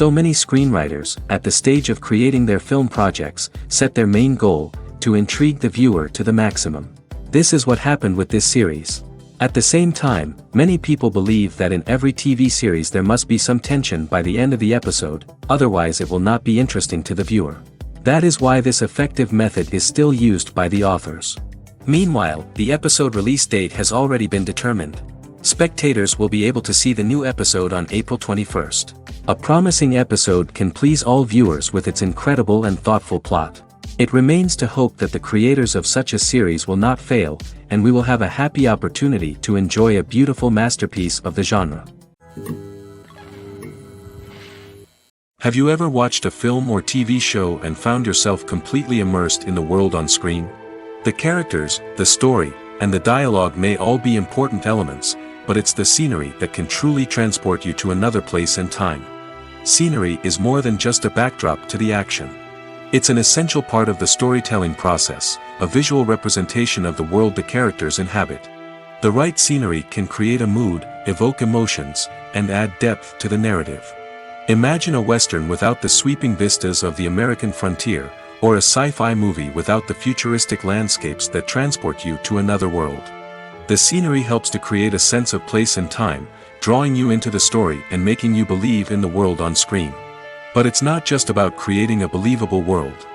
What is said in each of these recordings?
So many screenwriters, at the stage of creating their film projects, set their main goal, to intrigue the viewer to the maximum. This is what happened with this series. At the same time, many people believe that in every TV series there must be some tension by the end of the episode, otherwise it will not be interesting to the viewer. That is why this effective method is still used by the authors. Meanwhile, the episode release date has already been determined. Spectators will be able to see the new episode on April 21st. A promising episode can please all viewers with its incredible and thoughtful plot. It remains to hope that the creators of such a series will not fail, and we will have a happy opportunity to enjoy a beautiful masterpiece of the genre. Have you ever watched a film or TV show and found yourself completely immersed in the world on screen? The characters, the story, and the dialogue may all be important elements, but it's the scenery that can truly transport you to another place and time. Scenery is more than just a backdrop to the action. It's an essential part of the storytelling process, a visual representation of the world the characters inhabit. The right scenery can create a mood, evoke emotions, and add depth to the narrative. Imagine a western without the sweeping vistas of the American frontier, or a sci-fi movie without the futuristic landscapes that transport you to another world. The scenery helps to create a sense of place and time, drawing you into the story and making you believe in the world on screen. But it's not just about creating a believable world.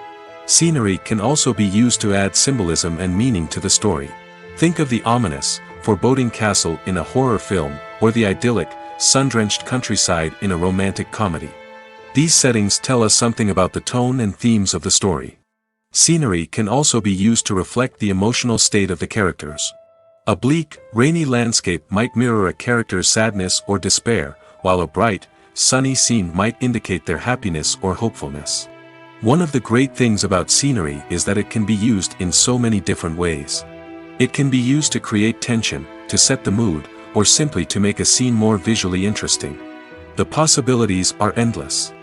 Scenery can also be used to add symbolism and meaning to the story. Think of the ominous, foreboding castle in a horror film, or the idyllic, sun-drenched countryside in a romantic comedy. These settings tell us something about the tone and themes of the story. Scenery can also be used to reflect the emotional state of the characters. A bleak, rainy landscape might mirror a character's sadness or despair, while a bright, sunny scene might indicate their happiness or hopefulness. One of the great things about scenery is that it can be used in so many different ways. It can be used to create tension, to set the mood, or simply to make a scene more visually interesting. The possibilities are endless.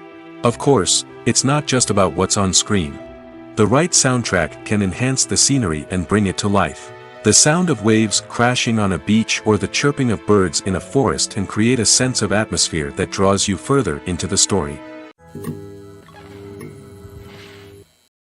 Of course, it's not just about what's on screen. The right soundtrack can enhance the scenery and bring it to life. The sound of waves crashing on a beach or the chirping of birds in a forest can create a sense of atmosphere that draws you further into the story.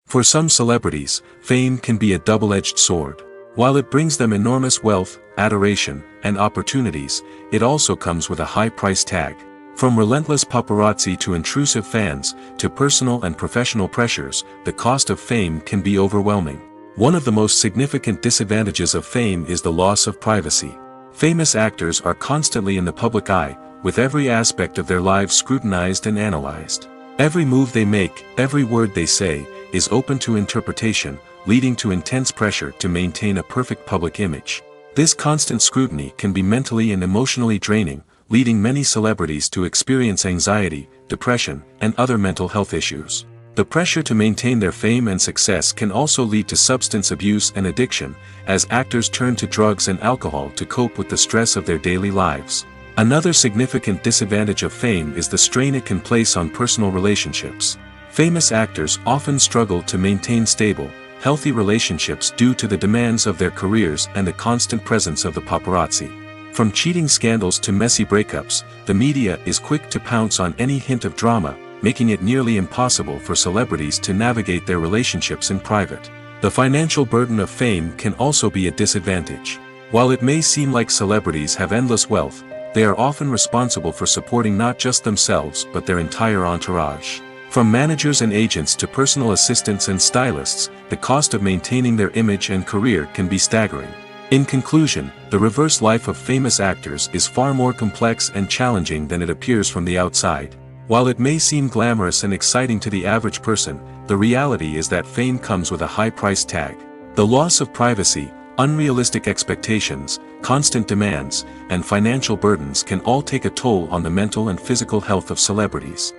For some celebrities, fame can be a double-edged sword. While it brings them enormous wealth, adoration, and opportunities, it also comes with a high price tag. From relentless paparazzi to intrusive fans, to personal and professional pressures, the cost of fame can be overwhelming. One of the most significant disadvantages of fame is the loss of privacy. Famous actors are constantly in the public eye, with every aspect of their lives scrutinized and analyzed. Every move they make, every word they say, is open to interpretation, leading to intense pressure to maintain a perfect public image. This constant scrutiny can be mentally and emotionally draining, leading many celebrities to experience anxiety, depression, and other mental health issues. The pressure to maintain their fame and success can also lead to substance abuse and addiction, as actors turn to drugs and alcohol to cope with the stress of their daily lives. Another significant disadvantage of fame is the strain it can place on personal relationships. Famous actors often struggle to maintain stable, healthy relationships due to the demands of their careers and the constant presence of the paparazzi. From cheating scandals to messy breakups, the media is quick to pounce on any hint of drama, making it nearly impossible for celebrities to navigate their relationships in private. The financial burden of fame can also be a disadvantage. While it may seem like celebrities have endless wealth, they are often responsible for supporting not just themselves but their entire entourage. From managers and agents to personal assistants and stylists, the cost of maintaining their image and career can be staggering. In conclusion, the reverse life of famous actors is far more complex and challenging than it appears from the outside. While it may seem glamorous and exciting to the average person, the reality is that fame comes with a high price tag. The loss of privacy, unrealistic expectations, constant demands, and financial burdens can all take a toll on the mental and physical health of celebrities.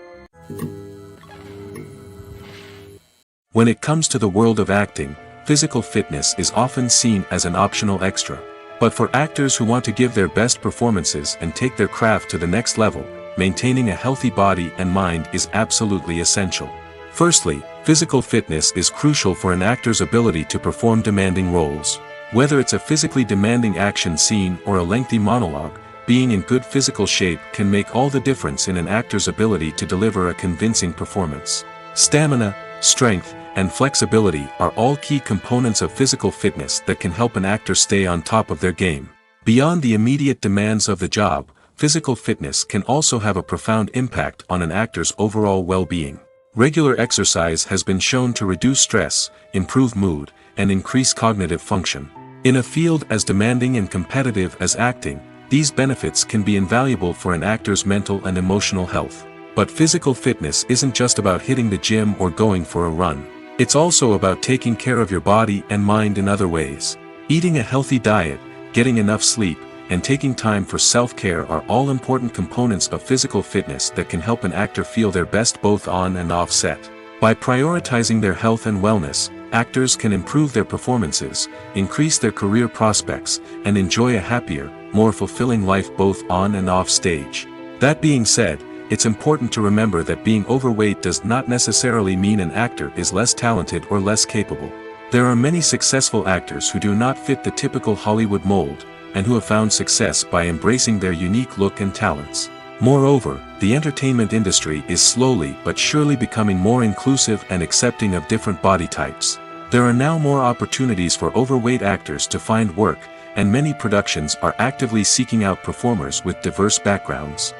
When it comes to the world of acting, physical fitness is often seen as an optional extra. But for actors who want to give their best performances and take their craft to the next level, maintaining a healthy body and mind is absolutely essential. Firstly, physical fitness is crucial for an actor's ability to perform demanding roles. Whether it's a physically demanding action scene or a lengthy monologue, being in good physical shape can make all the difference in an actor's ability to deliver a convincing performance. Stamina, strength, and flexibility are all key components of physical fitness that can help an actor stay on top of their game. Beyond the immediate demands of the job, physical fitness can also have a profound impact on an actor's overall well-being. Regular exercise has been shown to reduce stress, improve mood, and increase cognitive function. In a field as demanding and competitive as acting, these benefits can be invaluable for an actor's mental and emotional health. But physical fitness isn't just about hitting the gym or going for a run. It's also about taking care of your body and mind in other ways. Eating a healthy diet, getting enough sleep, and taking time for self-care are all important components of physical fitness that can help an actor feel their best both on and off set. By prioritizing their health and wellness, actors can improve their performances, increase their career prospects, and enjoy a happier, more fulfilling life both on and off stage. That being said, it's important to remember that being overweight does not necessarily mean an actor is less talented or less capable. There are many successful actors who do not fit the typical Hollywood mold, and who have found success by embracing their unique look and talents. Moreover, the entertainment industry is slowly but surely becoming more inclusive and accepting of different body types. There are now more opportunities for overweight actors to find work, and many productions are actively seeking out performers with diverse backgrounds.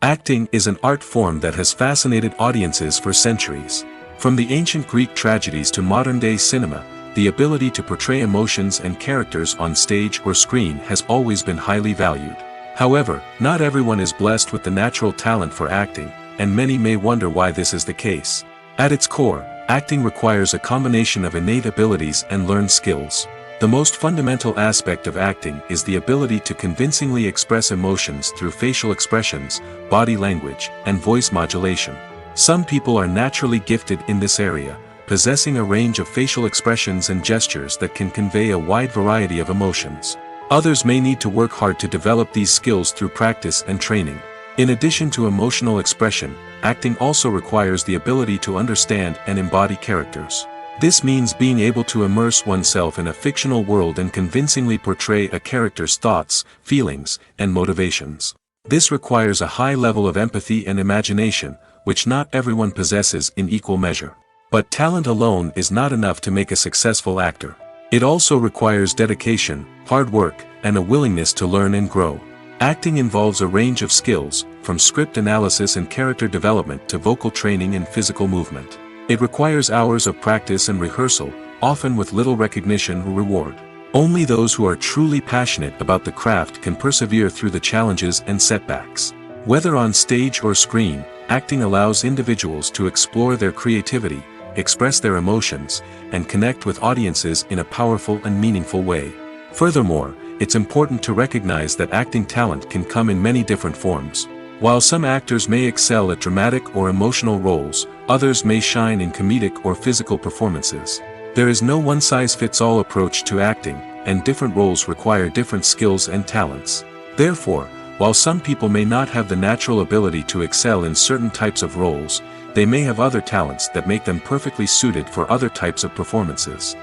Acting is an art form that has fascinated audiences for centuries. From the ancient Greek tragedies to modern-day cinema, the ability to portray emotions and characters on stage or screen has always been highly valued. However, not everyone is blessed with the natural talent for acting, and many may wonder why this is the case. At its core, acting requires a combination of innate abilities and learned skills. The most fundamental aspect of acting is the ability to convincingly express emotions through facial expressions, body language, and voice modulation. Some people are naturally gifted in this area, possessing a range of facial expressions and gestures that can convey a wide variety of emotions. Others may need to work hard to develop these skills through practice and training. In addition to emotional expression, acting also requires the ability to understand and embody characters. This means being able to immerse oneself in a fictional world and convincingly portray a character's thoughts, feelings, and motivations. This requires a high level of empathy and imagination, which not everyone possesses in equal measure. But talent alone is not enough to make a successful actor. It also requires dedication, hard work, and a willingness to learn and grow. Acting involves a range of skills, from script analysis and character development to vocal training and physical movement. It requires hours of practice and rehearsal, often with little recognition or reward. Only those who are truly passionate about the craft can persevere through the challenges and setbacks. Whether on stage or screen, acting allows individuals to explore their creativity, express their emotions, and connect with audiences in a powerful and meaningful way. Furthermore, it's important to recognize that acting talent can come in many different forms. While some actors may excel at dramatic or emotional roles, others may shine in comedic or physical performances. There is no one-size-fits-all approach to acting, and different roles require different skills and talents. Therefore, while some people may not have the natural ability to excel in certain types of roles, they may have other talents that make them perfectly suited for other types of performances.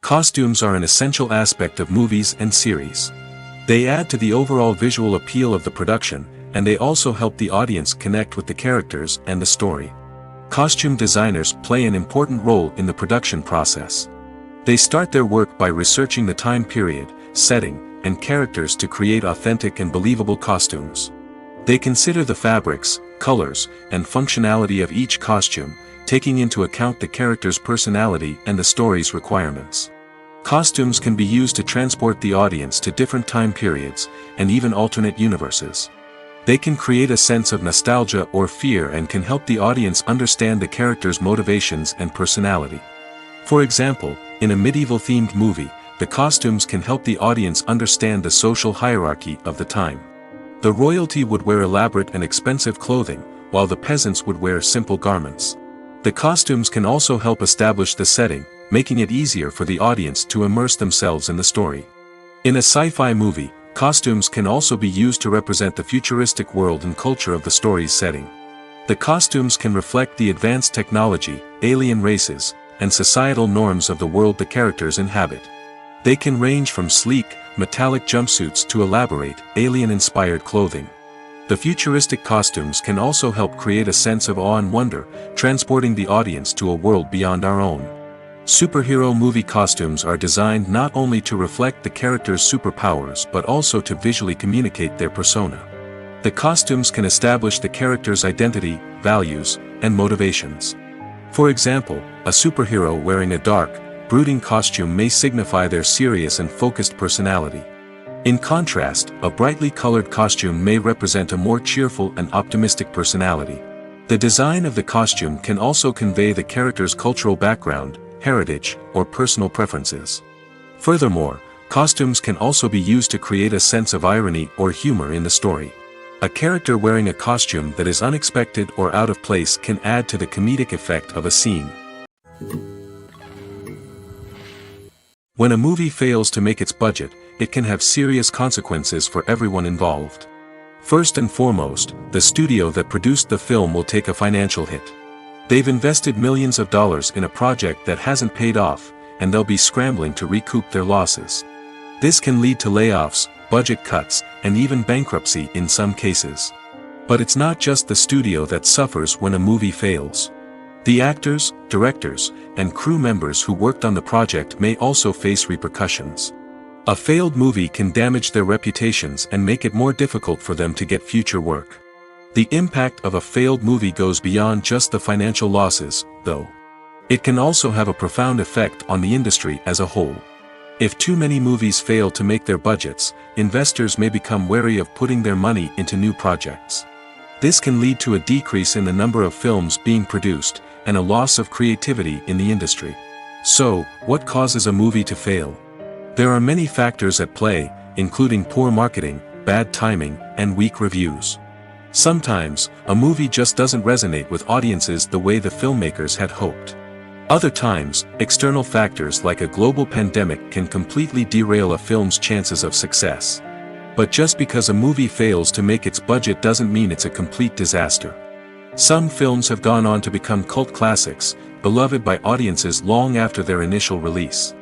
Costumes are an essential aspect of movies and series. They add to the overall visual appeal of the production, and they also help the audience connect with the characters and the story. Costume designers play an important role in the production process. They start their work by researching the time period, setting, and characters to create authentic and believable costumes. They consider the fabrics, colors, and functionality of each costume, taking into account the character's personality and the story's requirements. Costumes can be used to transport the audience to different time periods, and even alternate universes. They can create a sense of nostalgia or fear and can help the audience understand the character's motivations and personality. For example, in a medieval-themed movie, the costumes can help the audience understand the social hierarchy of the time. The royalty would wear elaborate and expensive clothing, while the peasants would wear simple garments. The costumes can also help establish the setting, making it easier for the audience to immerse themselves in the story. In a sci-fi movie, costumes can also be used to represent the futuristic world and culture of the story's setting. The costumes can reflect the advanced technology, alien races, and societal norms of the world the characters inhabit. They can range from sleek, metallic jumpsuits to elaborate, alien-inspired clothing. The futuristic costumes can also help create a sense of awe and wonder, transporting the audience to a world beyond our own. Superhero movie costumes are designed not only to reflect the character's superpowers but also to visually communicate their persona. The costumes can establish the character's identity, values, and motivations. For example, a superhero wearing a dark, brooding costume may signify their serious and focused personality. In contrast, a brightly colored costume may represent a more cheerful and optimistic personality. The design of the costume can also convey the character's cultural background, heritage, or personal preferences. Furthermore, costumes can also be used to create a sense of irony or humor in the story. A character wearing a costume that is unexpected or out of place can add to the comedic effect of a scene. When a movie fails to make its budget, it can have serious consequences for everyone involved. First and foremost, the studio that produced the film will take a financial hit. They've invested millions of dollars in a project that hasn't paid off, and they'll be scrambling to recoup their losses. This can lead to layoffs, budget cuts, and even bankruptcy in some cases. But it's not just the studio that suffers when a movie fails. The actors, directors, and crew members who worked on the project may also face repercussions. A failed movie can damage their reputations and make it more difficult for them to get future work. The impact of a failed movie goes beyond just the financial losses, though. It can also have a profound effect on the industry as a whole. If too many movies fail to make their budgets, investors may become wary of putting their money into new projects. This can lead to a decrease in the number of films being produced, and a loss of creativity in the industry. So, what causes a movie to fail? There are many factors at play, including poor marketing, bad timing, and weak reviews. Sometimes, a movie just doesn't resonate with audiences the way the filmmakers had hoped. Other times, external factors like a global pandemic can completely derail a film's chances of success. But just because a movie fails to make its budget doesn't mean it's a complete disaster. Some films have gone on to become cult classics, beloved by audiences long after their initial release.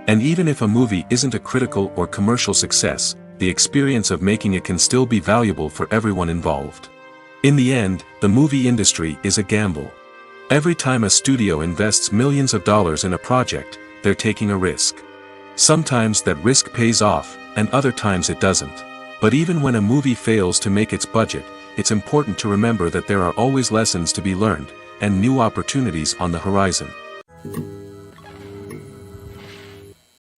And even if a movie isn't a critical or commercial success, the experience of making it can still be valuable for everyone involved. In the end, the movie industry is a gamble. Every time a studio invests millions of dollars in a project, they're taking a risk. Sometimes that risk pays off, and other times it doesn't. But even when a movie fails to make its budget, it's important to remember that there are always lessons to be learned, and new opportunities on the horizon.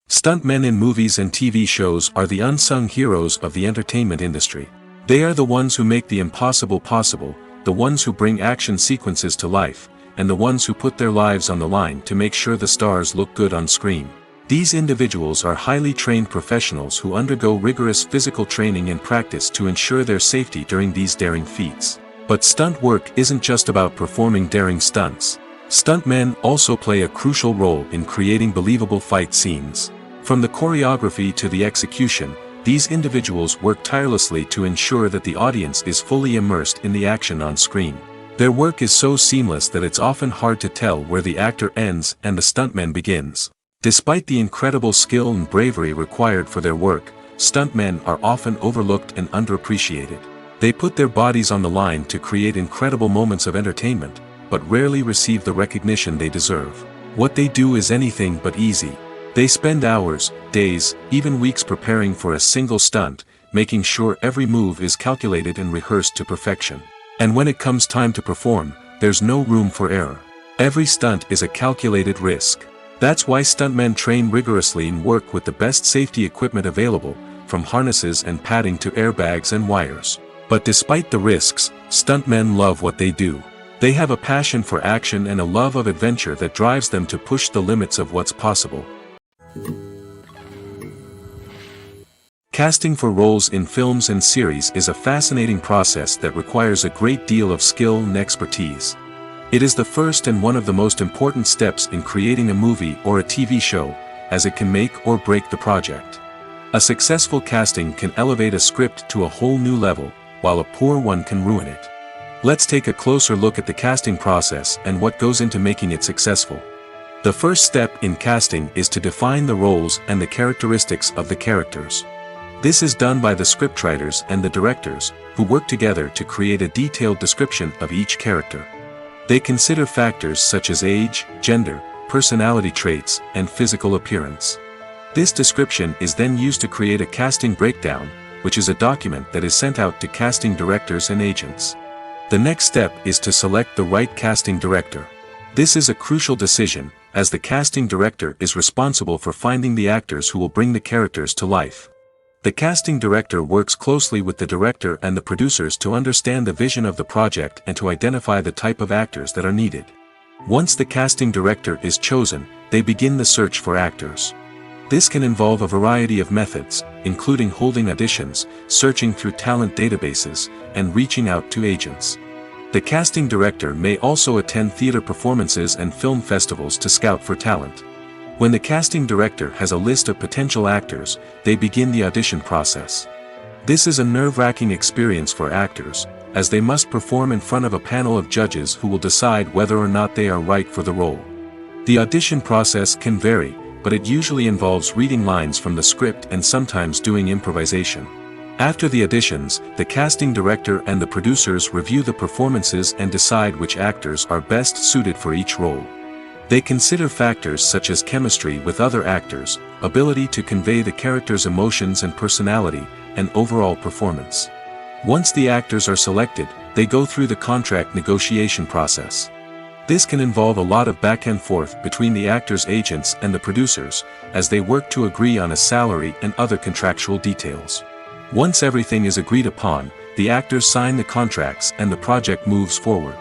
Stuntmen in movies and TV shows are the unsung heroes of the entertainment industry. They are the ones who make the impossible possible, the ones who bring action sequences to life, and the ones who put their lives on the line to make sure the stars look good on screen. These individuals are highly trained professionals who undergo rigorous physical training and practice to ensure their safety during these daring feats. But stunt work isn't just about performing daring stunts. Stuntmen also play a crucial role in creating believable fight scenes. From the choreography to the execution, these individuals work tirelessly to ensure that the audience is fully immersed in the action on screen. Their work is so seamless that it's often hard to tell where the actor ends and the stuntman begins. Despite the incredible skill and bravery required for their work, stuntmen are often overlooked and underappreciated. They put their bodies on the line to create incredible moments of entertainment, but rarely receive the recognition they deserve. What they do is anything but easy. They spend hours, days, even weeks preparing for a single stunt, making sure every move is calculated and rehearsed to perfection. And when it comes time to perform, there's no room for error. Every stunt is a calculated risk. That's why stuntmen train rigorously and work with the best safety equipment available, from harnesses and padding to airbags and wires. But despite the risks, stuntmen love what they do. They have a passion for action and a love of adventure that drives them to push the limits of what's possible. Casting for roles in films and series is a fascinating process that requires a great deal of skill and expertise. It is the first and one of the most important steps in creating a movie or a TV show, as it can make or break the project. A successful casting can elevate a script to a whole new level, while a poor one can ruin it. Let's take a closer look at the casting process and what goes into making it successful. The first step in casting is to define the roles and the characteristics of the characters. This is done by the scriptwriters and the directors, who work together to create a detailed description of each character. They consider factors such as age, gender, personality traits, and physical appearance. This description is then used to create a casting breakdown, which is a document that is sent out to casting directors and agents. The next step is to select the right casting director. This is a crucial decision, as the casting director is responsible for finding the actors who will bring the characters to life. The casting director works closely with the director and the producers to understand the vision of the project and to identify the type of actors that are needed. Once the casting director is chosen, they begin the search for actors. This can involve a variety of methods, including holding auditions, searching through talent databases, and reaching out to agents. The casting director may also attend theater performances and film festivals to scout for talent. When the casting director has a list of potential actors, they begin the audition process. This is a nerve-wracking experience for actors, as they must perform in front of a panel of judges who will decide whether or not they are right for the role. The audition process can vary, but it usually involves reading lines from the script and sometimes doing improvisation. After the auditions, the casting director and the producers review the performances and decide which actors are best suited for each role. They consider factors such as chemistry with other actors, ability to convey the character's emotions and personality, and overall performance. Once the actors are selected, they go through the contract negotiation process. This can involve a lot of back and forth between the actors' agents and the producers, as they work to agree on a salary and other contractual details. Once everything is agreed upon, the actors sign the contracts and the project moves forward.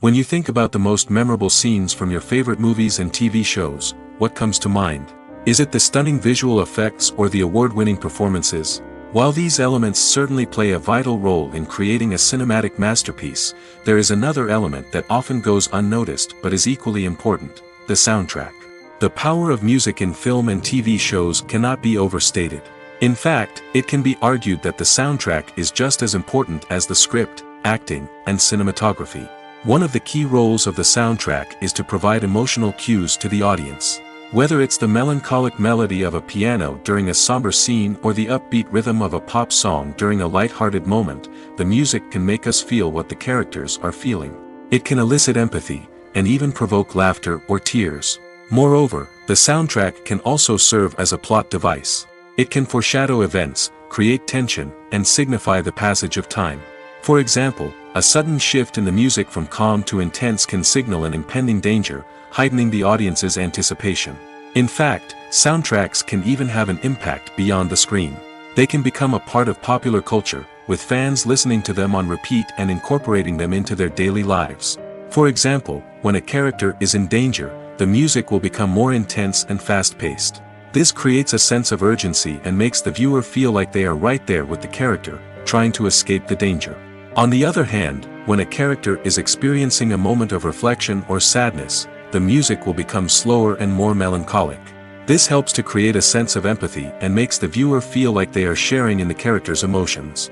When you think about the most memorable scenes from your favorite movies and TV shows, what comes to mind? Is it the stunning visual effects or the award-winning performances? While these elements certainly play a vital role in creating a cinematic masterpiece, there is another element that often goes unnoticed but is equally important: the soundtrack. The power of music in film and TV shows cannot be overstated. In fact, it can be argued that the soundtrack is just as important as the script, acting, and cinematography. One of the key roles of the soundtrack is to provide emotional cues to the audience. Whether it's the melancholic melody of a piano during a somber scene or the upbeat rhythm of a pop song during a light-hearted moment, the music can make us feel what the characters are feeling. It can elicit empathy, and even provoke laughter or tears. Moreover, the soundtrack can also serve as a plot device. It can foreshadow events, create tension, and signify the passage of time. For example, a sudden shift in the music from calm to intense can signal an impending danger, heightening the audience's anticipation. In fact, soundtracks can even have an impact beyond the screen. They can become a part of popular culture, with fans listening to them on repeat and incorporating them into their daily lives. For example, when a character is in danger, the music will become more intense and fast-paced. This creates a sense of urgency and makes the viewer feel like they are right there with the character, trying to escape the danger. On the other hand, when a character is experiencing a moment of reflection or sadness, the music will become slower and more melancholic. This helps to create a sense of empathy and makes the viewer feel like they are sharing in the character's emotions.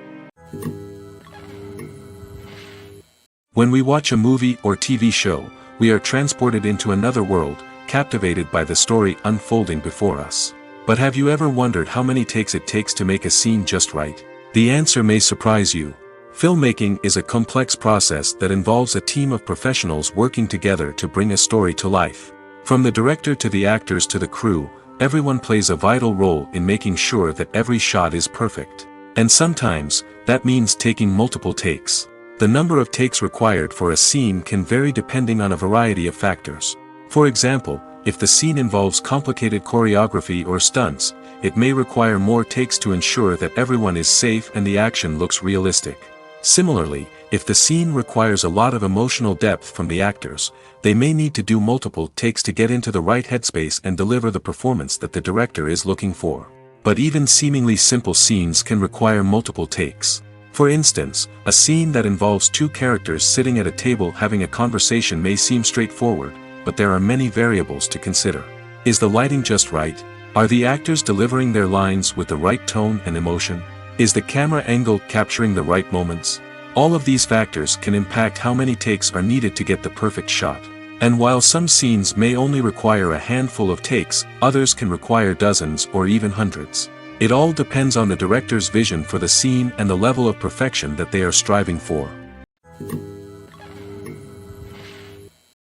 When we watch a movie or TV show, we are transported into another world, captivated by the story unfolding before us. But have you ever wondered how many takes it takes to make a scene just right? The answer may surprise you. Filmmaking is a complex process that involves a team of professionals working together to bring a story to life. From the director to the actors to the crew, everyone plays a vital role in making sure that every shot is perfect. And sometimes, that means taking multiple takes. The number of takes required for a scene can vary depending on a variety of factors. For example, if the scene involves complicated choreography or stunts, it may require more takes to ensure that everyone is safe and the action looks realistic. Similarly, if the scene requires a lot of emotional depth from the actors, they may need to do multiple takes to get into the right headspace and deliver the performance that the director is looking for. But even seemingly simple scenes can require multiple takes. For instance, a scene that involves two characters sitting at a table having a conversation may seem straightforward, but there are many variables to consider. Is the lighting just right? Are the actors delivering their lines with the right tone and emotion? Is the camera angle capturing the right moments? All of these factors can impact how many takes are needed to get the perfect shot. And while some scenes may only require a handful of takes, others can require dozens or even hundreds. It all depends on the director's vision for the scene and the level of perfection that they are striving for.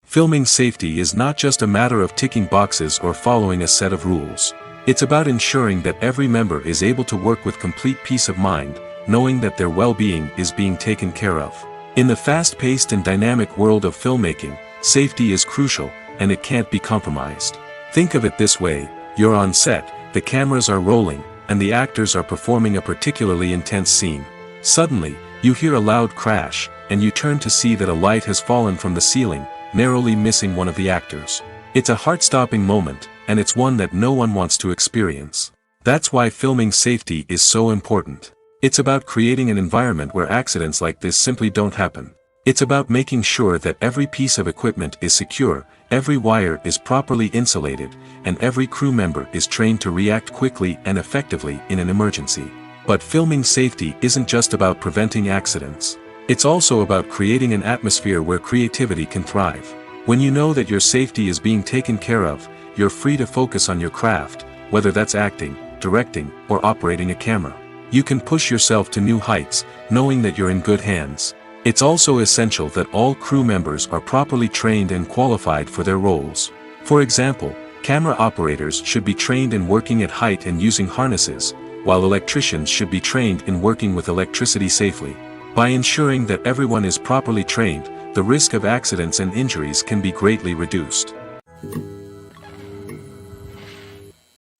Filming safety is not just a matter of ticking boxes or following a set of rules. It's about ensuring that every member is able to work with complete peace of mind, knowing that their well-being is being taken care of. In the fast-paced and dynamic world of filmmaking, safety is crucial, and it can't be compromised. Think of it this way: you're on set, the cameras are rolling, and the actors are performing a particularly intense scene. Suddenly, you hear a loud crash, and you turn to see that a light has fallen from the ceiling, narrowly missing one of the actors. It's a heart-stopping moment, and it's one that no one wants to experience. That's why filming safety is so important. It's about creating an environment where accidents like this simply don't happen. It's about making sure that every piece of equipment is secure, every wire is properly insulated, and every crew member is trained to react quickly and effectively in an emergency. But filming safety isn't just about preventing accidents. It's also about creating an atmosphere where creativity can thrive. When you know that your safety is being taken care of, you're free to focus on your craft, whether that's acting, directing, or operating a camera. You can push yourself to new heights, knowing that you're in good hands. It's also essential that all crew members are properly trained and qualified for their roles. For example, camera operators should be trained in working at height and using harnesses, while electricians should be trained in working with electricity safely. By ensuring that everyone is properly trained, the risk of accidents and injuries can be greatly reduced.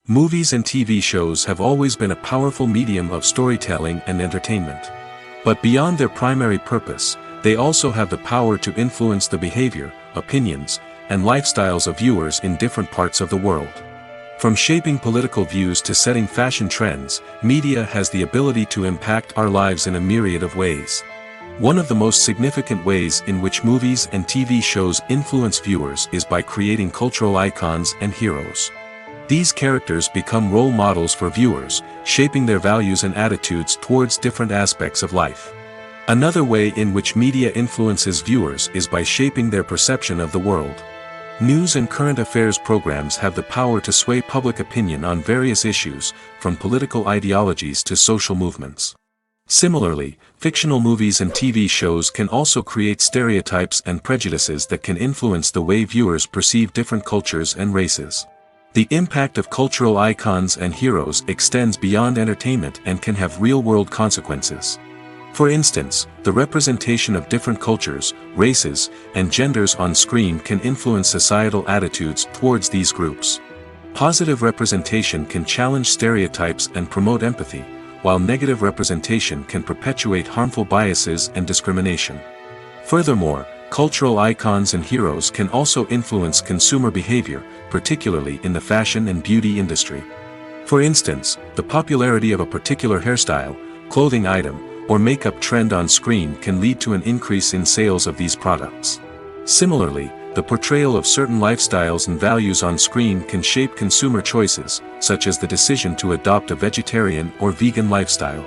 Movies and TV shows have always been a powerful medium of storytelling and entertainment. But beyond their primary purpose, they also have the power to influence the behavior, opinions, and lifestyles of viewers in different parts of the world. From shaping political views to setting fashion trends, media has the ability to impact our lives in a myriad of ways. One of the most significant ways in which movies and TV shows influence viewers is by creating cultural icons and heroes. These characters become role models for viewers, shaping their values and attitudes towards different aspects of life. Another way in which media influences viewers is by shaping their perception of the world. News and current affairs programs have the power to sway public opinion on various issues, from political ideologies to social movements. Similarly, fictional movies and TV shows can also create stereotypes and prejudices that can influence the way viewers perceive different cultures and races. The impact of cultural icons and heroes extends beyond entertainment and can have real-world consequences. For instance, the representation of different cultures, races, and genders on screen can influence societal attitudes towards these groups. Positive representation can challenge stereotypes and promote empathy, while negative representation can perpetuate harmful biases and discrimination. Furthermore, cultural icons and heroes can also influence consumer behavior, particularly in the fashion and beauty industry. For instance, the popularity of a particular hairstyle, clothing item, or makeup trend on screen can lead to an increase in sales of these products. Similarly, the portrayal of certain lifestyles and values on screen can shape consumer choices, such as the decision to adopt a vegetarian or vegan lifestyle.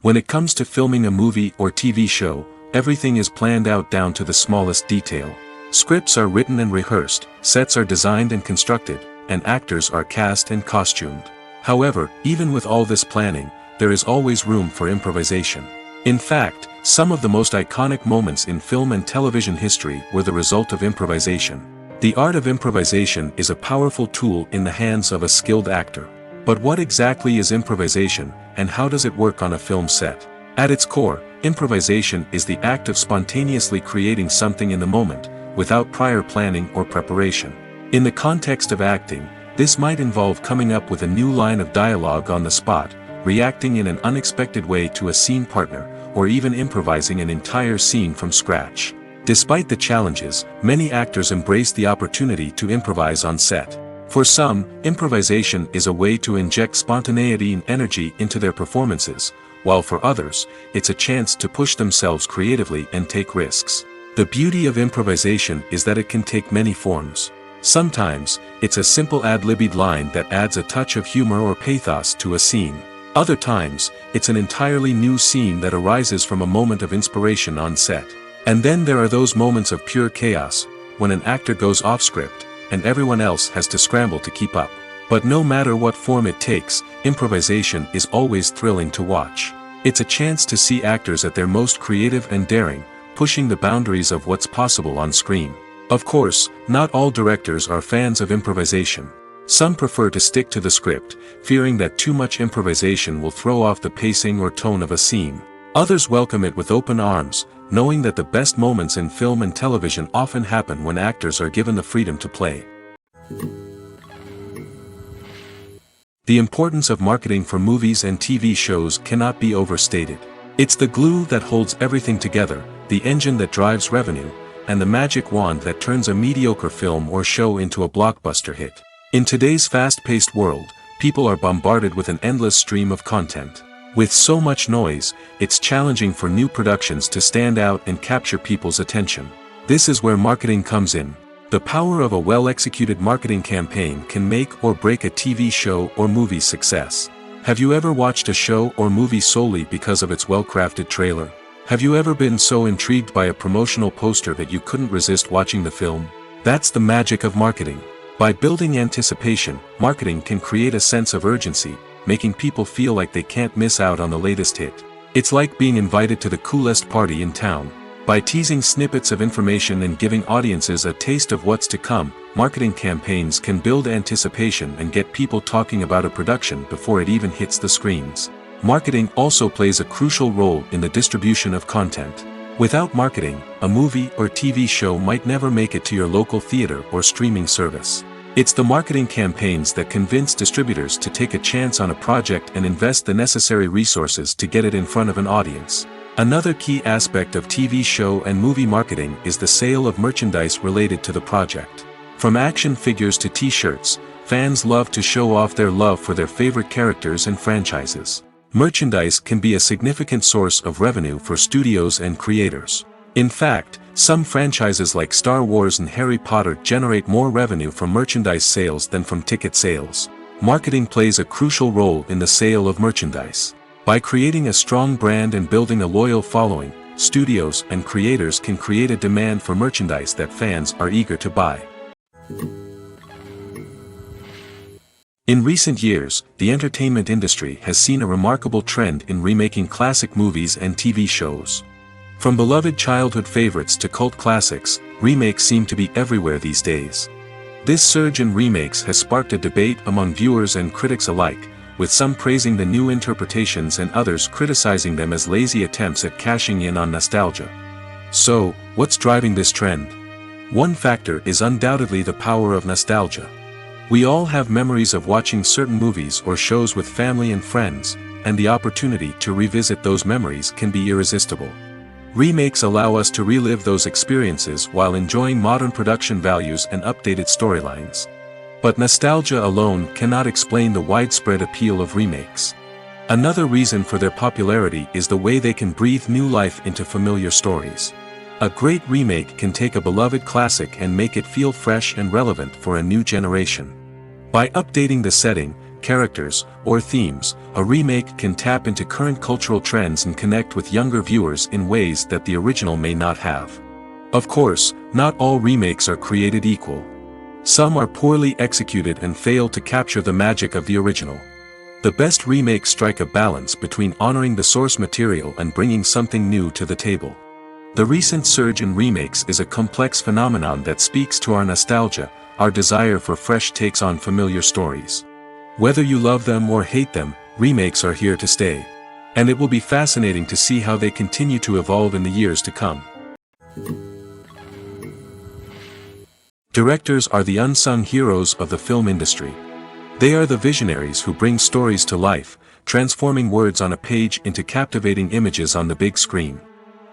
When it comes to filming a movie or TV show, everything is planned out down to the smallest detail. Scripts are written and rehearsed, sets are designed and constructed, and actors are cast and costumed. However, even with all this planning, there is always room for improvisation. In fact, some of the most iconic moments in film and television history were the result of improvisation. The art of improvisation is a powerful tool in the hands of a skilled actor. But what exactly is improvisation, and how does it work on a film set? At its core, improvisation is the act of spontaneously creating something in the moment, without prior planning or preparation. In the context of acting, this might involve coming up with a new line of dialogue on the spot, reacting in an unexpected way to a scene partner, or even improvising an entire scene from scratch. Despite the challenges, many actors embrace the opportunity to improvise on set. For some, improvisation is a way to inject spontaneity and energy into their performances, while for others, it's a chance to push themselves creatively and take risks. The beauty of improvisation is that it can take many forms. Sometimes, it's a simple ad-libbed line that adds a touch of humor or pathos to a scene. Other times, it's an entirely new scene that arises from a moment of inspiration on set. And then there are those moments of pure chaos, when an actor goes off script, and everyone else has to scramble to keep up. But no matter what form it takes, improvisation is always thrilling to watch. It's a chance to see actors at their most creative and daring, pushing the boundaries of what's possible on screen. Of course, not all directors are fans of improvisation. Some prefer to stick to the script, fearing that too much improvisation will throw off the pacing or tone of a scene. Others welcome it with open arms, knowing that the best moments in film and television often happen when actors are given the freedom to play. The importance of marketing for movies and TV shows cannot be overstated. It's the glue that holds everything together, the engine that drives revenue, and the magic wand that turns a mediocre film or show into a blockbuster hit. In today's fast-paced world, people are bombarded with an endless stream of content. With so much noise, it's challenging for new productions to stand out and capture people's attention. This is where marketing comes in. The power of a well-executed marketing campaign can make or break a TV show or movie's success. Have you ever watched a show or movie solely because of its well-crafted trailer? Have you ever been so intrigued by a promotional poster that you couldn't resist watching the film? That's the magic of marketing. By building anticipation, marketing can create a sense of urgency, making people feel like they can't miss out on the latest hit. It's like being invited to the coolest party in town. By teasing snippets of information and giving audiences a taste of what's to come, marketing campaigns can build anticipation and get people talking about a production before it even hits the screens. Marketing also plays a crucial role in the distribution of content. Without marketing, a movie or TV show might never make it to your local theater or streaming service. It's the marketing campaigns that convince distributors to take a chance on a project and invest the necessary resources to get it in front of an audience. Another key aspect of TV show and movie marketing is the sale of merchandise related to the project. From action figures to t-shirts, fans love to show off their love for their favorite characters and franchises. Merchandise can be a significant source of revenue for studios and creators. In fact, some franchises like Star Wars and Harry Potter generate more revenue from merchandise sales than from ticket sales. Marketing plays a crucial role in the sale of merchandise. By creating a strong brand and building a loyal following, studios and creators can create a demand for merchandise that fans are eager to buy. In recent years, the entertainment industry has seen a remarkable trend in remaking classic movies and TV shows. From beloved childhood favorites to cult classics, remakes seem to be everywhere these days. This surge in remakes has sparked a debate among viewers and critics alike, with some praising the new interpretations and others criticizing them as lazy attempts at cashing in on nostalgia. So, what's driving this trend? One factor is undoubtedly the power of nostalgia. We all have memories of watching certain movies or shows with family and friends, and the opportunity to revisit those memories can be irresistible. Remakes allow us to relive those experiences while enjoying modern production values and updated storylines. But nostalgia alone cannot explain the widespread appeal of remakes. Another reason for their popularity is the way they can breathe new life into familiar stories. A great remake can take a beloved classic and make it feel fresh and relevant for a new generation. By updating the setting, characters, or themes, a remake can tap into current cultural trends and connect with younger viewers in ways that the original may not have. Of course, not all remakes are created equal. Some are poorly executed and fail to capture the magic of the original. The best remakes strike a balance between honoring the source material and bringing something new to the table. The recent surge in remakes is a complex phenomenon that speaks to our nostalgia, our desire for fresh takes on familiar stories. Whether you love them or hate them, remakes are here to stay. And it will be fascinating to see how they continue to evolve in the years to come. Directors are the unsung heroes of the film industry. They are the visionaries who bring stories to life, transforming words on a page into captivating images on the big screen.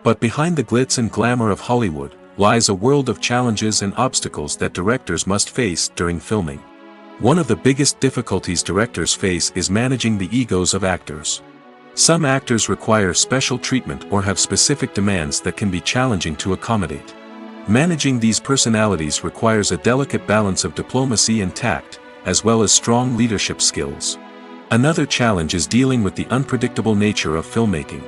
But behind the glitz and glamour of Hollywood, lies a world of challenges and obstacles that directors must face during filming. One of the biggest difficulties directors face is managing the egos of actors. Some actors require special treatment or have specific demands that can be challenging to accommodate. Managing these personalities requires a delicate balance of diplomacy and tact, as well as strong leadership skills. Another challenge is dealing with the unpredictable nature of filmmaking.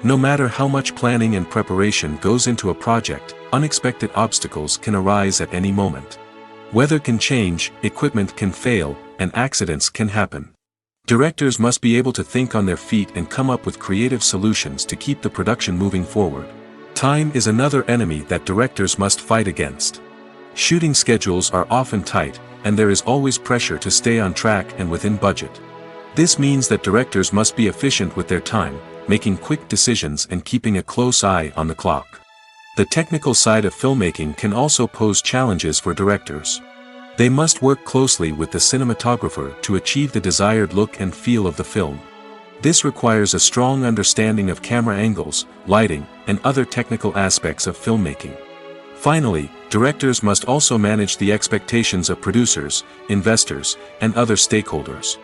No matter how much planning and preparation goes into a project, unexpected obstacles can arise at any moment. Weather can change, equipment can fail, and accidents can happen. Directors must be able to think on their feet and come up with creative solutions to keep the production moving forward. Time is another enemy that directors must fight against. Shooting schedules are often tight, and there is always pressure to stay on track and within budget. This means that directors must be efficient with their time, making quick decisions and keeping a close eye on the clock. The technical side of filmmaking can also pose challenges for directors. They must work closely with the cinematographer to achieve the desired look and feel of the film. This requires a strong understanding of camera angles, lighting, and other technical aspects of filmmaking. Finally, directors must also manage the expectations of producers, investors, and other stakeholders.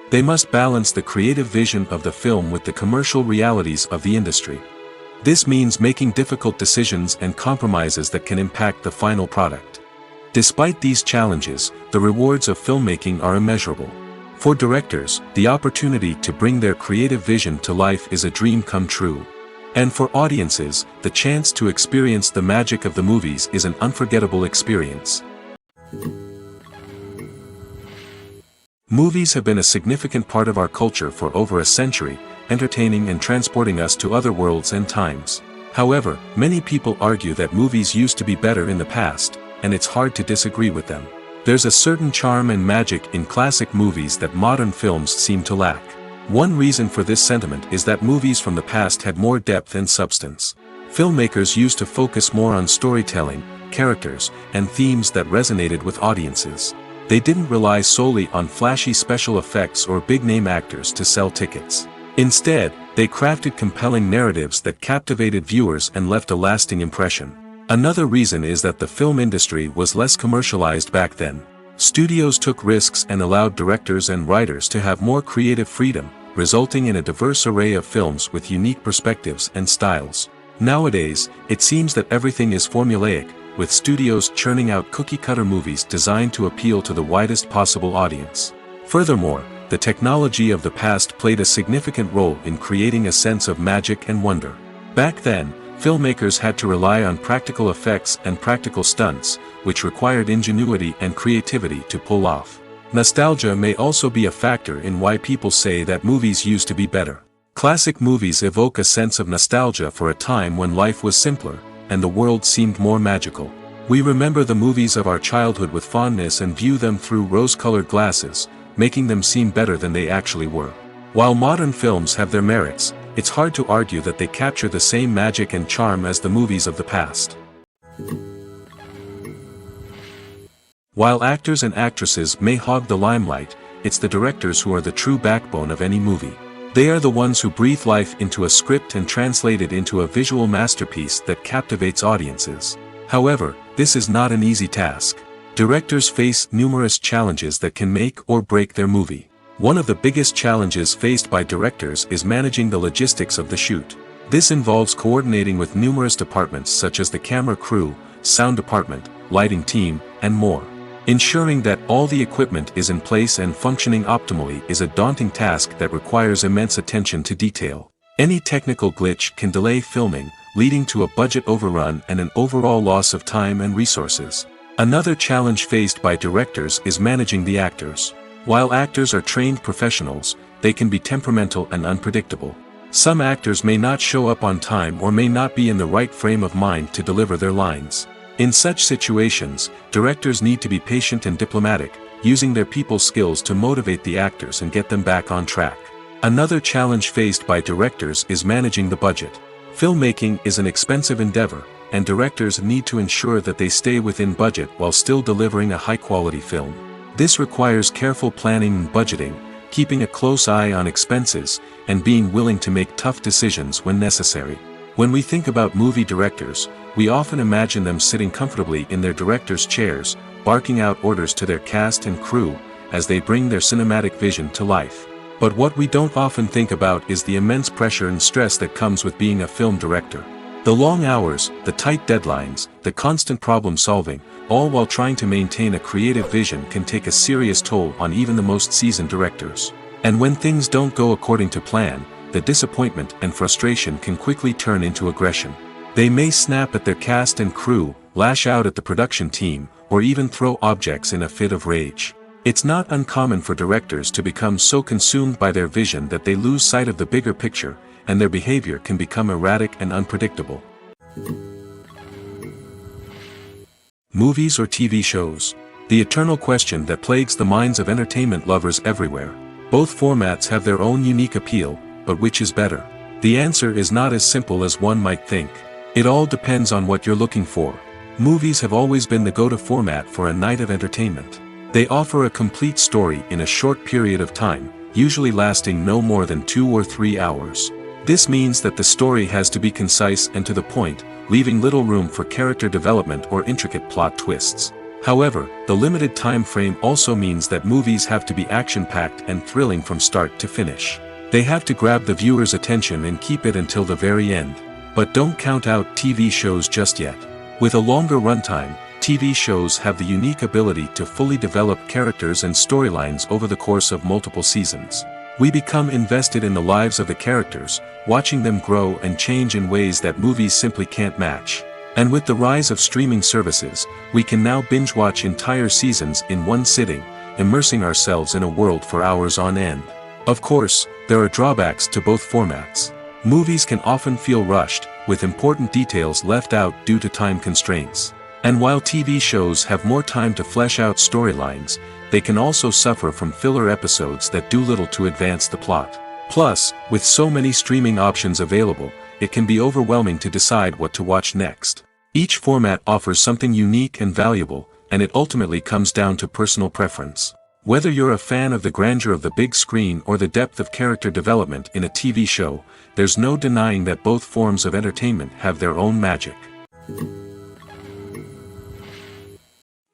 They must balance the creative vision of the film with the commercial realities of the industry. This means making difficult decisions and compromises that can impact the final product. Despite these challenges, the rewards of filmmaking are immeasurable. For directors, the opportunity to bring their creative vision to life is a dream come true. And for audiences, the chance to experience the magic of the movies is an unforgettable experience. Movies have been a significant part of our culture for over a century, entertaining and transporting us to other worlds and times. However, many people argue that movies used to be better in the past, and it's hard to disagree with them. There's a certain charm and magic in classic movies that modern films seem to lack. One reason for this sentiment is that movies from the past had more depth and substance. Filmmakers used to focus more on storytelling, characters, and themes that resonated with audiences. They didn't rely solely on flashy special effects or big-name actors to sell tickets. Instead, they crafted compelling narratives that captivated viewers and left a lasting impression. Another reason is that the film industry was less commercialized back then. Studios took risks and allowed directors and writers to have more creative freedom, resulting in a diverse array of films with unique perspectives and styles. Nowadays, it seems that everything is formulaic, with studios churning out cookie-cutter movies designed to appeal to the widest possible audience. Furthermore, the technology of the past played a significant role in creating a sense of magic and wonder. Back then, filmmakers had to rely on practical effects and practical stunts, which required ingenuity and creativity to pull off. Nostalgia may also be a factor in why people say that movies used to be better. Classic movies evoke a sense of nostalgia for a time when life was simpler, and the world seemed more magical. We remember the movies of our childhood with fondness and view them through rose-colored glasses, making them seem better than they actually were. While modern films have their merits, it's hard to argue that they capture the same magic and charm as the movies of the past. While actors and actresses may hog the limelight, it's the directors who are the true backbone of any movie. They are the ones who breathe life into a script and translate it into a visual masterpiece that captivates audiences. However, this is not an easy task. Directors face numerous challenges that can make or break their movie. One of the biggest challenges faced by directors is managing the logistics of the shoot. This involves coordinating with numerous departments such as the camera crew, sound department, lighting team, and more. Ensuring that all the equipment is in place and functioning optimally is a daunting task that requires immense attention to detail. Any technical glitch can delay filming, leading to a budget overrun and an overall loss of time and resources. Another challenge faced by directors is managing the actors. While actors are trained professionals, they can be temperamental and unpredictable. Some actors may not show up on time or may not be in the right frame of mind to deliver their lines. In such situations, directors need to be patient and diplomatic, using their people skills to motivate the actors and get them back on track. Another challenge faced by directors is managing the budget. Filmmaking is an expensive endeavor, and directors need to ensure that they stay within budget while still delivering a high-quality film. This requires careful planning and budgeting, keeping a close eye on expenses, and being willing to make tough decisions when necessary. When we think about movie directors, we often imagine them sitting comfortably in their director's chairs, barking out orders to their cast and crew, as they bring their cinematic vision to life. But what we don't often think about is the immense pressure and stress that comes with being a film director. The long hours, the tight deadlines, the constant problem solving, all while trying to maintain a creative vision can take a serious toll on even the most seasoned directors. And when things don't go according to plan, the disappointment and frustration can quickly turn into aggression. They may snap at their cast and crew, lash out at the production team, or even throw objects in a fit of rage. It's not uncommon for directors to become so consumed by their vision that they lose sight of the bigger picture, and their behavior can become erratic and unpredictable. Movies or TV shows? The eternal question that plagues the minds of entertainment lovers everywhere. Both formats have their own unique appeal, but which is better? The answer is not as simple as one might think. It all depends on what you're looking for. Movies have always been the go-to format for a night of entertainment. They offer a complete story in a short period of time, usually lasting no more than 2 or 3 hours. This means that the story has to be concise and to the point, leaving little room for character development or intricate plot twists. However, the limited time frame also means that movies have to be action-packed and thrilling from start to finish. They have to grab the viewer's attention and keep it until the very end. But don't count out TV shows just yet. With a longer runtime, TV shows have the unique ability to fully develop characters and storylines over the course of multiple seasons. We become invested in the lives of the characters, watching them grow and change in ways that movies simply can't match. And with the rise of streaming services, we can now binge-watch entire seasons in one sitting, immersing ourselves in a world for hours on end. Of course, there are drawbacks to both formats. Movies can often feel rushed, with important details left out due to time constraints. And while TV shows have more time to flesh out storylines, they can also suffer from filler episodes that do little to advance the plot. Plus, with so many streaming options available, it can be overwhelming to decide what to watch next. Each format offers something unique and valuable, and it ultimately comes down to personal preference. Whether you're a fan of the grandeur of the big screen or the depth of character development in a TV show, there's no denying that both forms of entertainment have their own magic.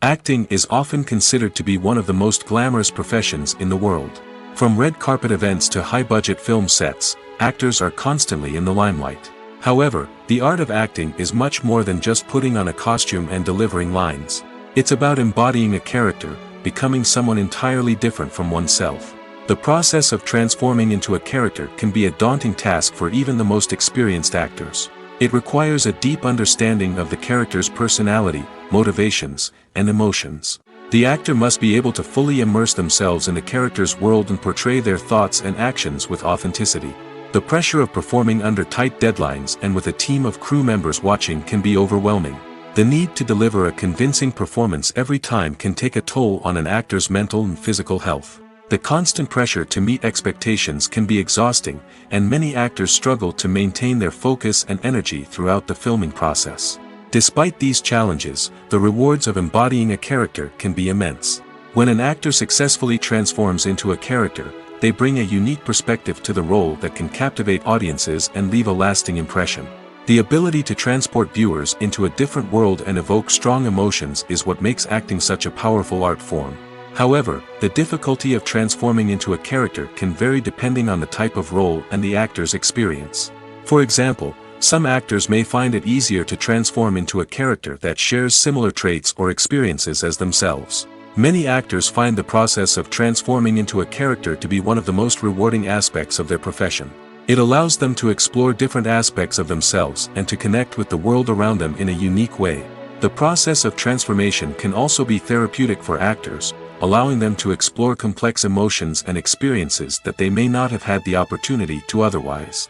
Acting is often considered to be one of the most glamorous professions in the world. From red carpet events to high-budget film sets, actors are constantly in the limelight. However, the art of acting is much more than just putting on a costume and delivering lines. It's about embodying a character, becoming someone entirely different from oneself. The process of transforming into a character can be a daunting task for even the most experienced actors. It requires a deep understanding of the character's personality, motivations, and emotions. The actor must be able to fully immerse themselves in the character's world and portray their thoughts and actions with authenticity. The pressure of performing under tight deadlines and with a team of crew members watching can be overwhelming. The need to deliver a convincing performance every time can take a toll on an actor's mental and physical health. The constant pressure to meet expectations can be exhausting, and many actors struggle to maintain their focus and energy throughout the filming process. Despite these challenges, the rewards of embodying a character can be immense. When an actor successfully transforms into a character, they bring a unique perspective to the role that can captivate audiences and leave a lasting impression. The ability to transport viewers into a different world and evoke strong emotions is what makes acting such a powerful art form. However, the difficulty of transforming into a character can vary depending on the type of role and the actor's experience. For example, some actors may find it easier to transform into a character that shares similar traits or experiences as themselves. Many actors find the process of transforming into a character to be one of the most rewarding aspects of their profession. It allows them to explore different aspects of themselves and to connect with the world around them in a unique way. The process of transformation can also be therapeutic for actors, allowing them to explore complex emotions and experiences that they may not have had the opportunity to otherwise.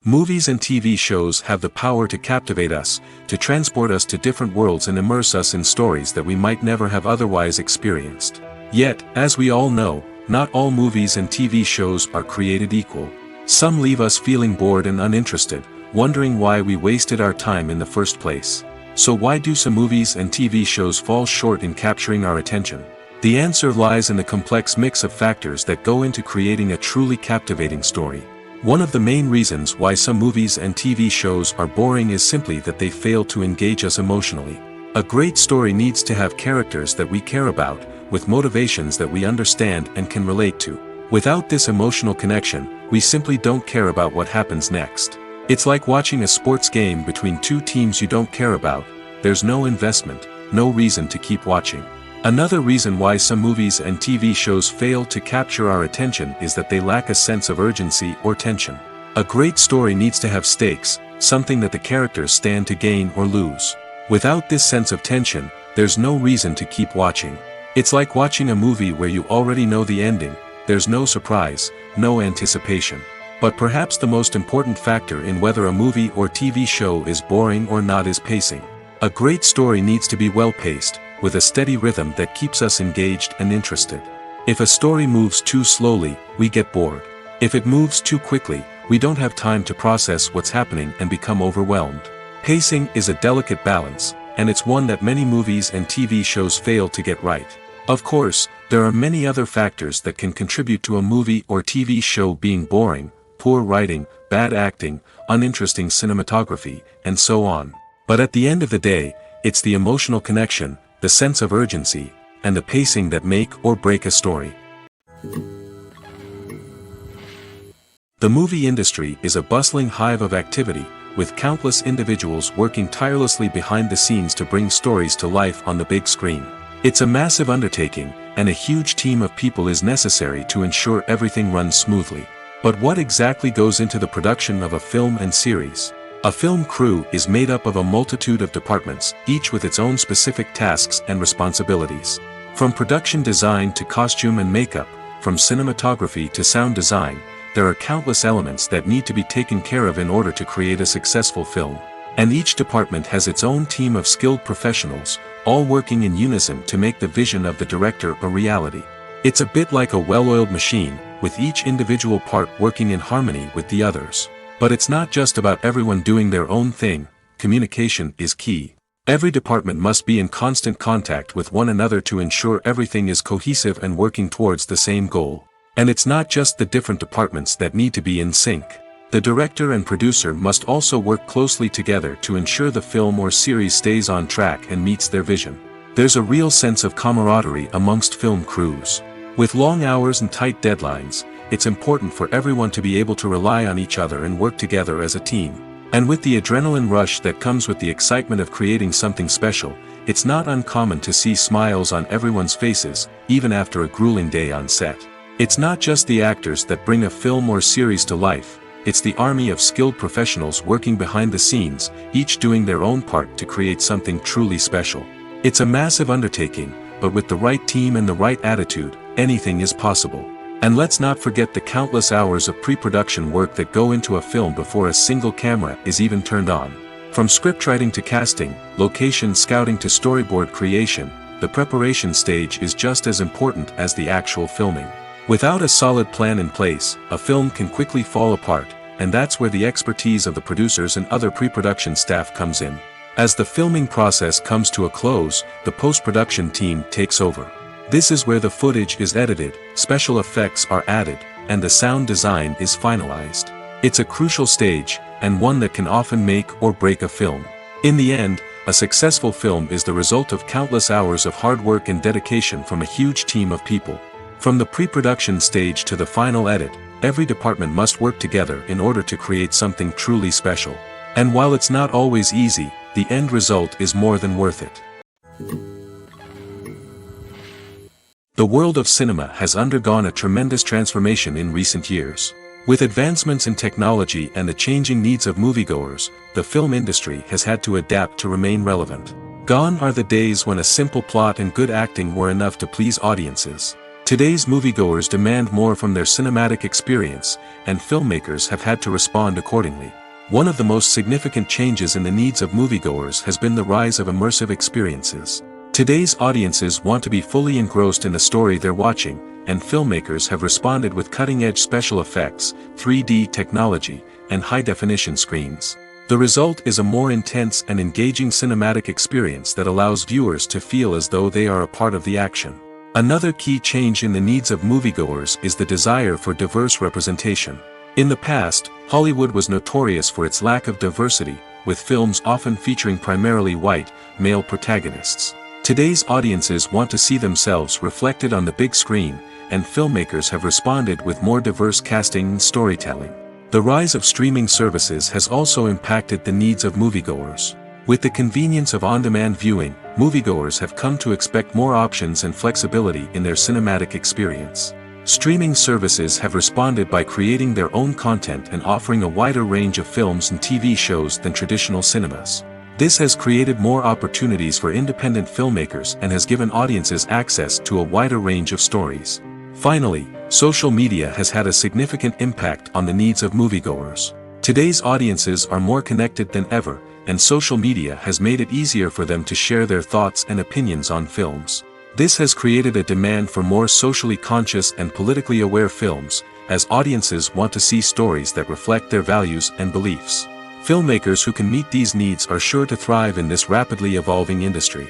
Movies and TV shows have the power to captivate us, to transport us to different worlds and immerse us in stories that we might never have otherwise experienced. Yet, as we all know, not all movies and TV shows are created equal. Some leave us feeling bored and uninterested, wondering why we wasted our time in the first place. So why do some movies and TV shows fall short in capturing our attention? The answer lies in the complex mix of factors that go into creating a truly captivating story. One of the main reasons why some movies and TV shows are boring is simply that they fail to engage us emotionally. A great story needs to have characters that we care about, with motivations that we understand and can relate to. Without this emotional connection, we simply don't care about what happens next. It's like watching a sports game between two teams you don't care about. There's no investment, no reason to keep watching. Another reason why some movies and TV shows fail to capture our attention is that they lack a sense of urgency or tension. A great story needs to have stakes, something that the characters stand to gain or lose. Without this sense of tension, there's no reason to keep watching. It's like watching a movie where you already know the ending, there's no surprise, no anticipation. But perhaps the most important factor in whether a movie or TV show is boring or not is pacing. A great story needs to be well-paced, with a steady rhythm that keeps us engaged and interested. If a story moves too slowly, we get bored. If it moves too quickly, we don't have time to process what's happening and become overwhelmed. Pacing is a delicate balance, and it's one that many movies and TV shows fail to get right. Of course, there are many other factors that can contribute to a movie or TV show being boring: poor writing, bad acting, uninteresting cinematography, and so on. But at the end of the day, it's the emotional connection, the sense of urgency, and the pacing that make or break a story. The movie industry is a bustling hive of activity, with countless individuals working tirelessly behind the scenes to bring stories to life on the big screen. It's a massive undertaking, and a huge team of people is necessary to ensure everything runs smoothly. But what exactly goes into the production of a film and series? A film crew is made up of a multitude of departments, each with its own specific tasks and responsibilities. From production design to costume and makeup, from cinematography to sound design, there are countless elements that need to be taken care of in order to create a successful film. And each department has its own team of skilled professionals, all working in unison to make the vision of the director a reality. It's a bit like a well-oiled machine, with each individual part working in harmony with the others. But it's not just about everyone doing their own thing. Communication is key. Every department must be in constant contact with one another to ensure everything is cohesive and working towards the same goal. And it's not just the different departments that need to be in sync. The director and producer must also work closely together to ensure the film or series stays on track and meets their vision. There's a real sense of camaraderie amongst film crews. With long hours and tight deadlines, it's important for everyone to be able to rely on each other and work together as a team. And with the adrenaline rush that comes with the excitement of creating something special, it's not uncommon to see smiles on everyone's faces, even after a grueling day on set. It's not just the actors that bring a film or series to life, it's the army of skilled professionals working behind the scenes, each doing their own part to create something truly special. It's a massive undertaking, but with the right team and the right attitude, anything is possible. And let's not forget the countless hours of pre-production work that go into a film before a single camera is even turned on. From scriptwriting to casting, location scouting to storyboard creation, the preparation stage is just as important as the actual filming. Without a solid plan in place, a film can quickly fall apart, and that's where the expertise of the producers and other pre-production staff comes in. As the filming process comes to a close, the post-production team takes over. This is where the footage is edited, special effects are added, and the sound design is finalized. It's a crucial stage, and one that can often make or break a film. In the end, a successful film is the result of countless hours of hard work and dedication from a huge team of people. From the pre-production stage to the final edit, every department must work together in order to create something truly special. And while it's not always easy, the end result is more than worth it. The world of cinema has undergone a tremendous transformation in recent years. With advancements in technology and the changing needs of moviegoers, the film industry has had to adapt to remain relevant. Gone are the days when a simple plot and good acting were enough to please audiences. Today's moviegoers demand more from their cinematic experience, and filmmakers have had to respond accordingly. One of the most significant changes in the needs of moviegoers has been the rise of immersive experiences. Today's audiences want to be fully engrossed in the story they're watching, and filmmakers have responded with cutting-edge special effects, 3D technology, and high-definition screens. The result is a more intense and engaging cinematic experience that allows viewers to feel as though they are a part of the action. Another key change in the needs of moviegoers is the desire for diverse representation. In the past, Hollywood was notorious for its lack of diversity, with films often featuring primarily white, male protagonists. Today's audiences want to see themselves reflected on the big screen, and filmmakers have responded with more diverse casting and storytelling. The rise of streaming services has also impacted the needs of moviegoers. With the convenience of on-demand viewing, moviegoers have come to expect more options and flexibility in their cinematic experience. Streaming services have responded by creating their own content and offering a wider range of films and TV shows than traditional cinemas. This has created more opportunities for independent filmmakers and has given audiences access to a wider range of stories. Finally, social media has had a significant impact on the needs of moviegoers. Today's audiences are more connected than ever, and social media has made it easier for them to share their thoughts and opinions on films. This has created a demand for more socially conscious and politically aware films, as audiences want to see stories that reflect their values and beliefs. Filmmakers who can meet these needs are sure to thrive in this rapidly evolving industry.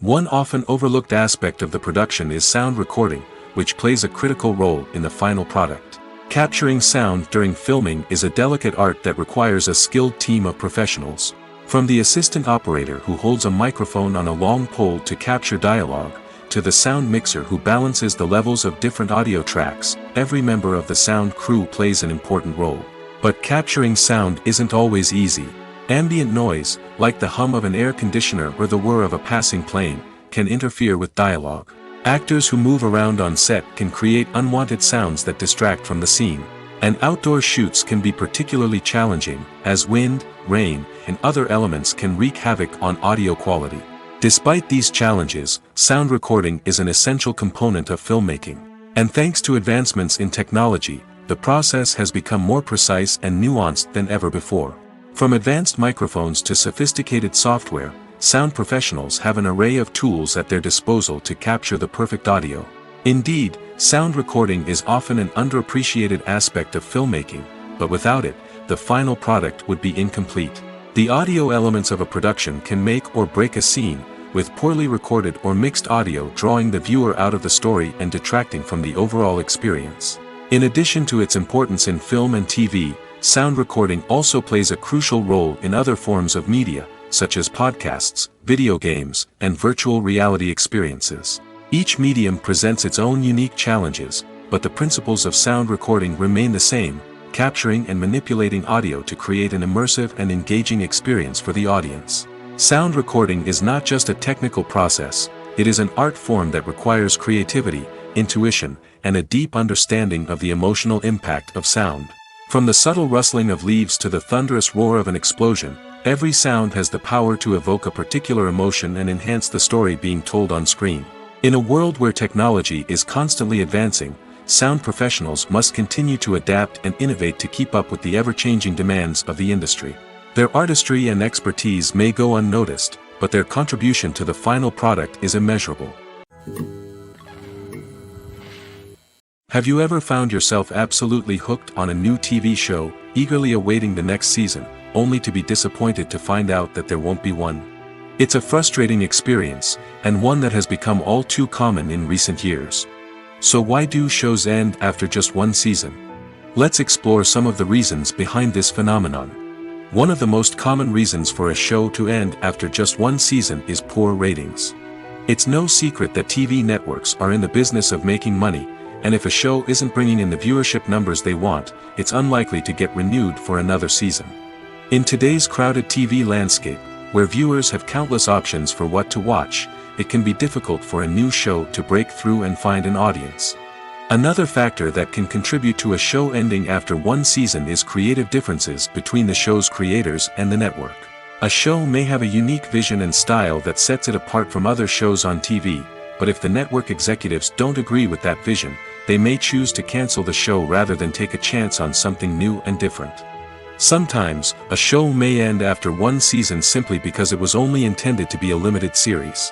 One often overlooked aspect of the production is sound recording, which plays a critical role in the final product. Capturing sound during filming is a delicate art that requires a skilled team of professionals. From the assistant operator who holds a microphone on a long pole to capture dialogue, to the sound mixer who balances the levels of different audio tracks, every member of the sound crew plays an important role. But capturing sound isn't always easy. Ambient noise, like the hum of an air conditioner or the whir of a passing plane, can interfere with dialogue. Actors who move around on set can create unwanted sounds that distract from the scene. And outdoor shoots can be particularly challenging, as wind, rain, and other elements can wreak havoc on audio quality. Despite these challenges, sound recording is an essential component of filmmaking. And thanks to advancements in technology, the process has become more precise and nuanced than ever before. From advanced microphones to sophisticated software, sound professionals have an array of tools at their disposal to capture the perfect audio. Indeed, sound recording is often an underappreciated aspect of filmmaking, but without it, the final product would be incomplete. The audio elements of a production can make or break a scene, with poorly recorded or mixed audio drawing the viewer out of the story and detracting from the overall experience. In addition to its importance in film and TV, sound recording also plays a crucial role in other forms of media, such as podcasts, video games, and virtual reality experiences. Each medium presents its own unique challenges, but the principles of sound recording remain the same, capturing and manipulating audio to create an immersive and engaging experience for the audience. Sound recording is not just a technical process, it is an art form that requires creativity, intuition, and a deep understanding of the emotional impact of sound. From the subtle rustling of leaves to the thunderous roar of an explosion, every sound has the power to evoke a particular emotion and enhance the story being told on screen. In a world where technology is constantly advancing, sound professionals must continue to adapt and innovate to keep up with the ever-changing demands of the industry. Their artistry and expertise may go unnoticed, but their contribution to the final product is immeasurable. Have you ever found yourself absolutely hooked on a new TV show, eagerly awaiting the next season, only to be disappointed to find out that there won't be one? It's a frustrating experience, and one that has become all too common in recent years. So why do shows end after just one season? Let's explore some of the reasons behind this phenomenon. One of the most common reasons for a show to end after just one season is poor ratings. It's no secret that TV networks are in the business of making money, and if a show isn't bringing in the viewership numbers they want, it's unlikely to get renewed for another season. In today's crowded TV landscape, where viewers have countless options for what to watch, it can be difficult for a new show to break through and find an audience. Another factor that can contribute to a show ending after one season is creative differences between the show's creators and the network. A show may have a unique vision and style that sets it apart from other shows on TV, but if the network executives don't agree with that vision, they may choose to cancel the show rather than take a chance on something new and different. Sometimes, a show may end after one season simply because it was only intended to be a limited series.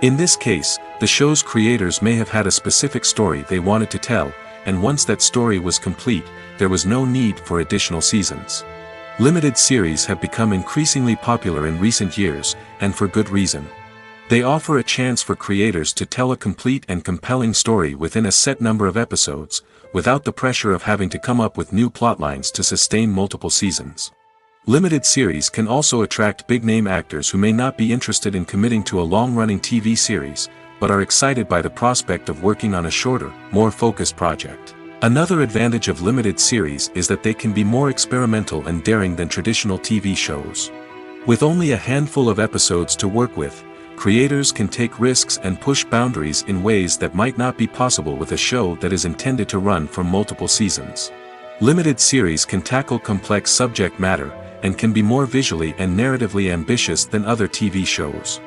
In this case, the show's creators may have had a specific story they wanted to tell, and once that story was complete, there was no need for additional seasons. Limited series have become increasingly popular in recent years, and for good reason. They offer a chance for creators to tell a complete and compelling story within a set number of episodes, without the pressure of having to come up with new plotlines to sustain multiple seasons. Limited series can also attract big-name actors who may not be interested in committing to a long-running TV series, but are excited by the prospect of working on a shorter, more focused project. Another advantage of limited series is that they can be more experimental and daring than traditional TV shows. With only a handful of episodes to work with, creators can take risks and push boundaries in ways that might not be possible with a show that is intended to run for multiple seasons. Limited series can tackle complex subject matter, and can be more visually and narratively ambitious than other TV shows.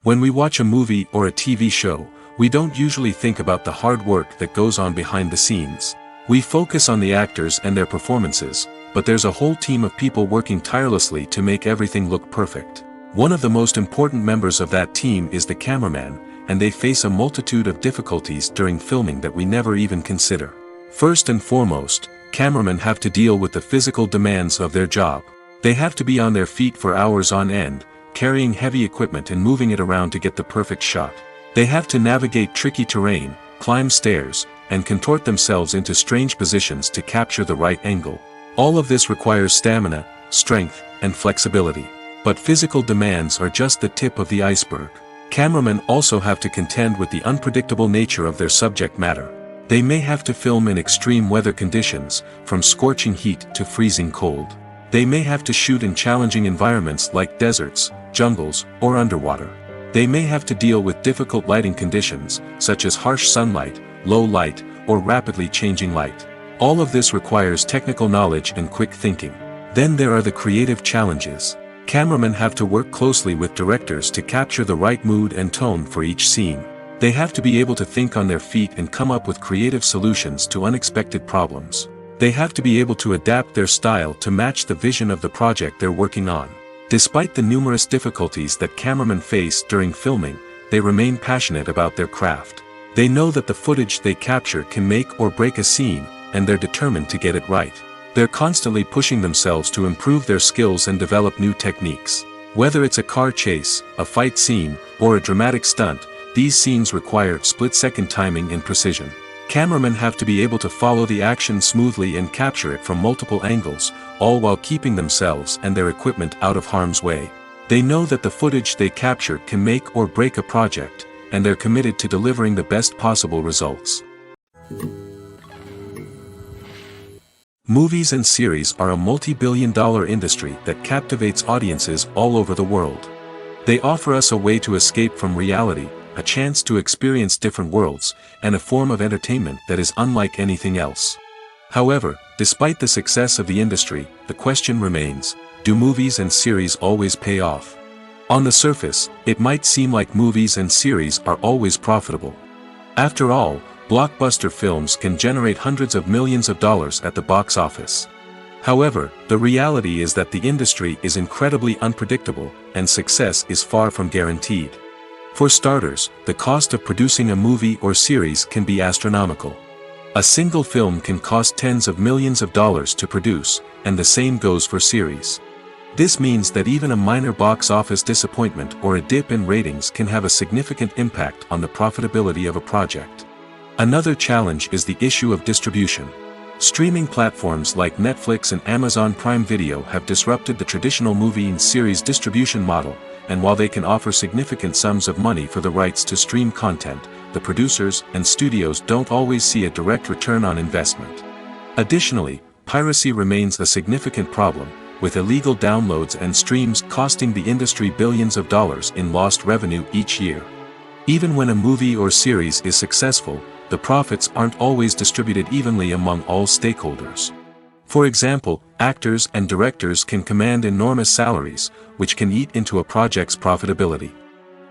When we watch a movie or a TV show, we don't usually think about the hard work that goes on behind the scenes. We focus on the actors and their performances, but there's a whole team of people working tirelessly to make everything look perfect. One of the most important members of that team is the cameraman, and they face a multitude of difficulties during filming that we never even consider. First and foremost, cameramen have to deal with the physical demands of their job. They have to be on their feet for hours on end, carrying heavy equipment and moving it around to get the perfect shot. They have to navigate tricky terrain, climb stairs, and contort themselves into strange positions to capture the right angle. All of this requires stamina, strength, and flexibility. But physical demands are just the tip of the iceberg. Cameramen also have to contend with the unpredictable nature of their subject matter. They may have to film in extreme weather conditions, from scorching heat to freezing cold. They may have to shoot in challenging environments like deserts, jungles, or underwater. They may have to deal with difficult lighting conditions, such as harsh sunlight, low light, or rapidly changing light. All of this requires technical knowledge and quick thinking. Then there are the creative challenges. Cameramen have to work closely with directors to capture the right mood and tone for each scene. They have to be able to think on their feet and come up with creative solutions to unexpected problems. They have to be able to adapt their style to match the vision of the project they're working on. Despite the numerous difficulties that cameramen face during filming, they remain passionate about their craft. They know that the footage they capture can make or break a scene, and they're determined to get it right. They're constantly pushing themselves to improve their skills and develop new techniques. Whether it's a car chase, a fight scene, or a dramatic stunt, these scenes require split-second timing and precision. Cameramen have to be able to follow the action smoothly and capture it from multiple angles, all while keeping themselves and their equipment out of harm's way. They know that the footage they capture can make or break a project, and they're committed to delivering the best possible results. Movies and series are a multi-billion-dollar industry that captivates audiences all over the world. They offer us a way to escape from reality, a chance to experience different worlds, and a form of entertainment that is unlike anything else. However, despite the success of the industry, the question remains, do movies and series always pay off? On the surface, it might seem like movies and series are always profitable. After all, blockbuster films can generate hundreds of millions of dollars at the box office. However, the reality is that the industry is incredibly unpredictable, and success is far from guaranteed. For starters, the cost of producing a movie or series can be astronomical. A single film can cost tens of millions of dollars to produce, and the same goes for series. This means that even a minor box office disappointment or a dip in ratings can have a significant impact on the profitability of a project. Another challenge is the issue of distribution. Streaming platforms like Netflix and Amazon Prime Video have disrupted the traditional movie and series distribution model, and while they can offer significant sums of money for the rights to stream content, the producers and studios don't always see a direct return on investment. Additionally, piracy remains a significant problem, with illegal downloads and streams costing the industry billions of dollars in lost revenue each year. Even when a movie or series is successful, the profits aren't always distributed evenly among all stakeholders. For example, actors and directors can command enormous salaries, which can eat into a project's profitability.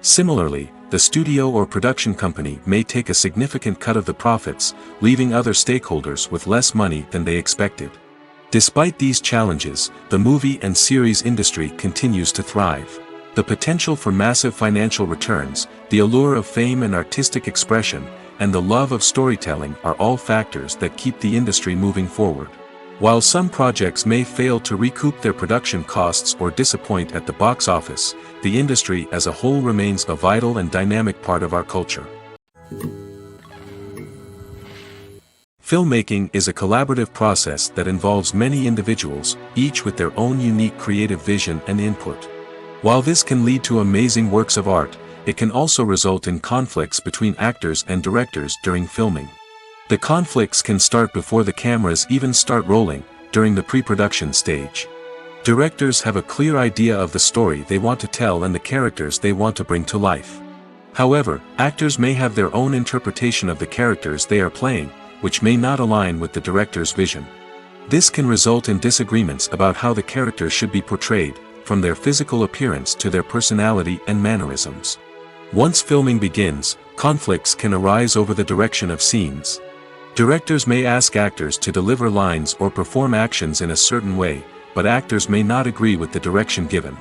Similarly, the studio or production company may take a significant cut of the profits, leaving other stakeholders with less money than they expected. Despite these challenges, the movie and series industry continues to thrive. The potential for massive financial returns, the allure of fame and artistic expression, and the love of storytelling are all factors that keep the industry moving forward. While some projects may fail to recoup their production costs or disappoint at the box office, the industry as a whole remains a vital and dynamic part of our culture. Filmmaking is a collaborative process that involves many individuals, each with their own unique creative vision and input. While this can lead to amazing works of art, it can also result in conflicts between actors and directors during filming. The conflicts can start before the cameras even start rolling, during the pre-production stage. Directors have a clear idea of the story they want to tell and the characters they want to bring to life. However, actors may have their own interpretation of the characters they are playing, which may not align with the director's vision. This can result in disagreements about how the characters should be portrayed, from their physical appearance to their personality and mannerisms. Once filming begins, conflicts can arise over the direction of scenes. Directors may ask actors to deliver lines or perform actions in a certain way, but actors may not agree with the direction given.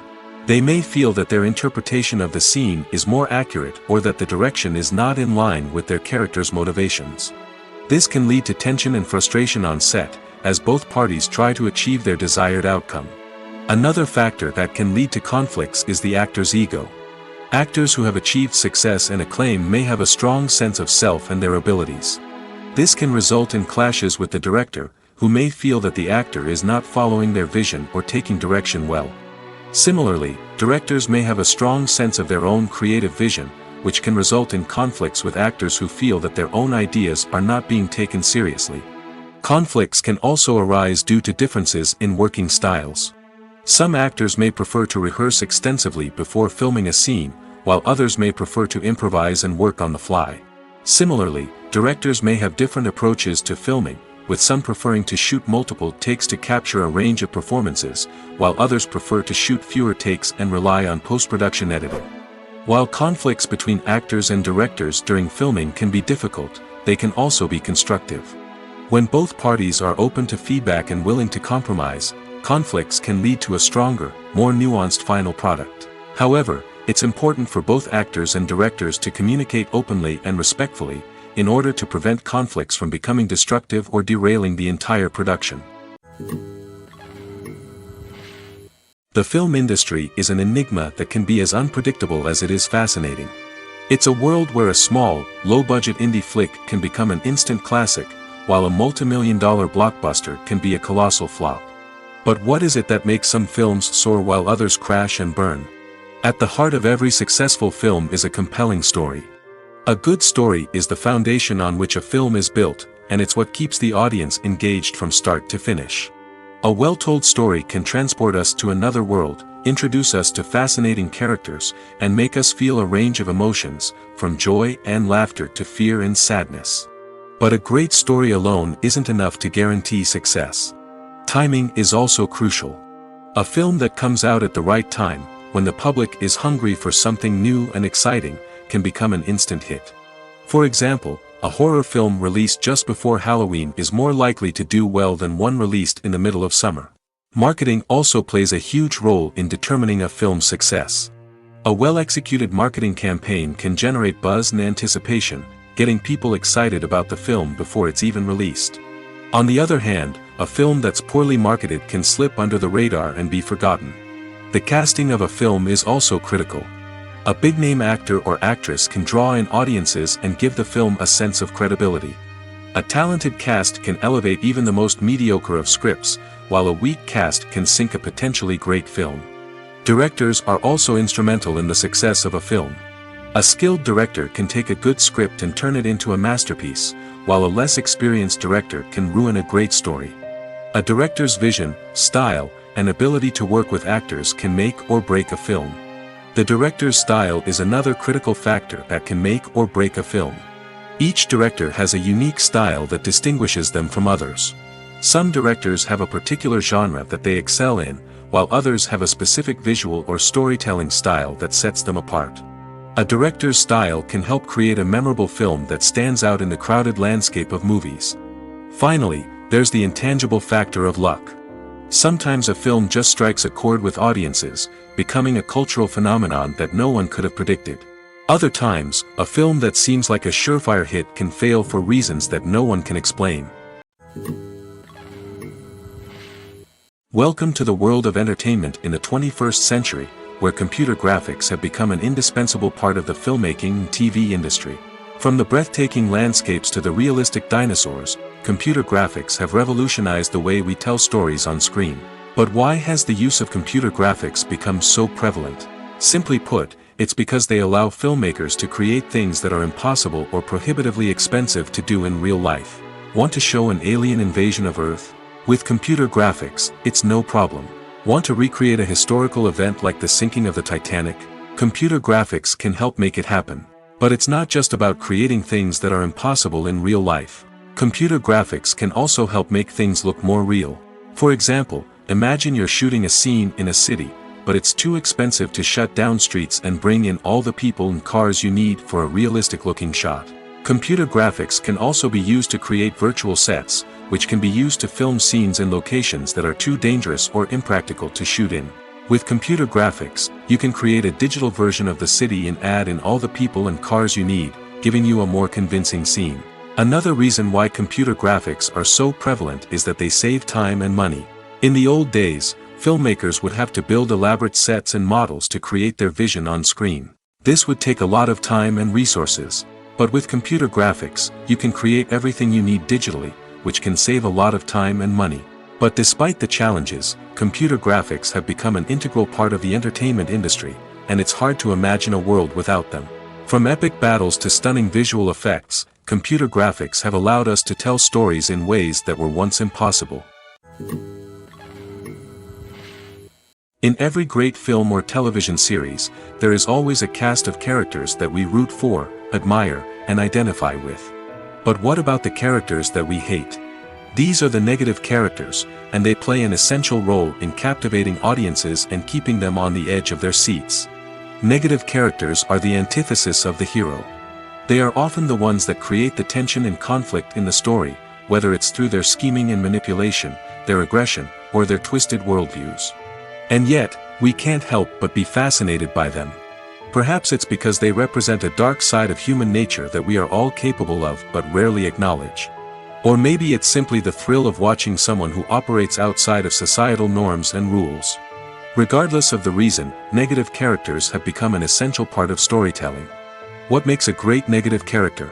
They may feel that their interpretation of the scene is more accurate or that the direction is not in line with their character's motivations. This can lead to tension and frustration on set, as both parties try to achieve their desired outcome. Another factor that can lead to conflicts is the actor's ego. Actors who have achieved success and acclaim may have a strong sense of self and their abilities. This can result in clashes with the director, who may feel that the actor is not following their vision or taking direction well. Similarly, directors may have a strong sense of their own creative vision, which can result in conflicts with actors who feel that their own ideas are not being taken seriously. Conflicts can also arise due to differences in working styles. Some actors may prefer to rehearse extensively before filming a scene, while others may prefer to improvise and work on the fly. Similarly, directors may have different approaches to filming, with some preferring to shoot multiple takes to capture a range of performances, while others prefer to shoot fewer takes and rely on post-production editing. While conflicts between actors and directors during filming can be difficult, they can also be constructive. When both parties are open to feedback and willing to compromise, conflicts can lead to a stronger, more nuanced final product. However, it's important for both actors and directors to communicate openly and respectfully, in order to prevent conflicts from becoming destructive or derailing the entire production. The film industry is an enigma that can be as unpredictable as it is fascinating. It's a world where a small, low-budget indie flick can become an instant classic, while a multi-million-dollar blockbuster can be a colossal flop. But what is it that makes some films soar while others crash and burn? At the heart of every successful film is a compelling story. A good story is the foundation on which a film is built, and it's what keeps the audience engaged from start to finish. A well-told story can transport us to another world, introduce us to fascinating characters, and make us feel a range of emotions, from joy and laughter to fear and sadness. But a great story alone isn't enough to guarantee success. Timing is also crucial. A film that comes out at the right time, when the public is hungry for something new and exciting, can become an instant hit. For example, a horror film released just before Halloween is more likely to do well than one released in the middle of summer. Marketing also plays a huge role in determining a film's success. A well-executed marketing campaign can generate buzz and anticipation, getting people excited about the film before it's even released. On the other hand, a film that's poorly marketed can slip under the radar and be forgotten. The casting of a film is also critical. A big-name actor or actress can draw in audiences and give the film a sense of credibility. A talented cast can elevate even the most mediocre of scripts, while a weak cast can sink a potentially great film. Directors are also instrumental in the success of a film. A skilled director can take a good script and turn it into a masterpiece, while a less experienced director can ruin a great story. A director's vision, style, and ability to work with actors can make or break a film. The director's style is another critical factor that can make or break a film. Each director has a unique style that distinguishes them from others. Some directors have a particular genre that they excel in, while others have a specific visual or storytelling style that sets them apart. A director's style can help create a memorable film that stands out in the crowded landscape of movies. Finally, there's the intangible factor of luck. Sometimes a film just strikes a chord with audiences, becoming a cultural phenomenon that no one could have predicted. Other times, a film that seems like a surefire hit can fail for reasons that no one can explain. Welcome to the world of entertainment in the 21st century, where computer graphics have become an indispensable part of the filmmaking and TV industry. From the breathtaking landscapes to the realistic dinosaurs, computer graphics have revolutionized the way we tell stories on screen. But why has the use of computer graphics become so prevalent? Simply put, It's because they allow filmmakers to create things that are impossible or prohibitively expensive to do in real life. Want to show an alien invasion of Earth? With computer graphics, it's no problem. Want to recreate a historical event like the sinking of the Titanic? Computer graphics can help make it happen. But it's not just about creating things that are impossible in real life. Computer graphics can also help make things look more real. For example, imagine you're shooting a scene in a city, but it's too expensive to shut down streets and bring in all the people and cars you need for a realistic-looking shot. Computer graphics can also be used to create virtual sets, which can be used to film scenes in locations that are too dangerous or impractical to shoot in. With computer graphics, you can create a digital version of the city and add in all the people and cars you need, giving you a more convincing scene. Another reason why computer graphics are so prevalent is that they save time and money. In the old days, filmmakers would have to build elaborate sets and models to create their vision on screen. This would take a lot of time and resources. But with computer graphics, you can create everything you need digitally, which can save a lot of time and money. But despite the challenges, computer graphics have become an integral part of the entertainment industry, and it's hard to imagine a world without them. From epic battles to stunning visual effects, computer graphics have allowed us to tell stories in ways that were once impossible. In every great film or television series, there is always a cast of characters that we root for, admire, and identify with. But what about the characters that we hate? These are the negative characters, and they play an essential role in captivating audiences and keeping them on the edge of their seats. Negative characters are the antithesis of the hero. They are often the ones that create the tension and conflict in the story, whether it's through their scheming and manipulation, their aggression, or their twisted worldviews. And yet, we can't help but be fascinated by them. Perhaps it's because they represent a dark side of human nature that we are all capable of but rarely acknowledge. Or maybe it's simply the thrill of watching someone who operates outside of societal norms and rules. Regardless of the reason, negative characters have become an essential part of storytelling. What makes a great negative character?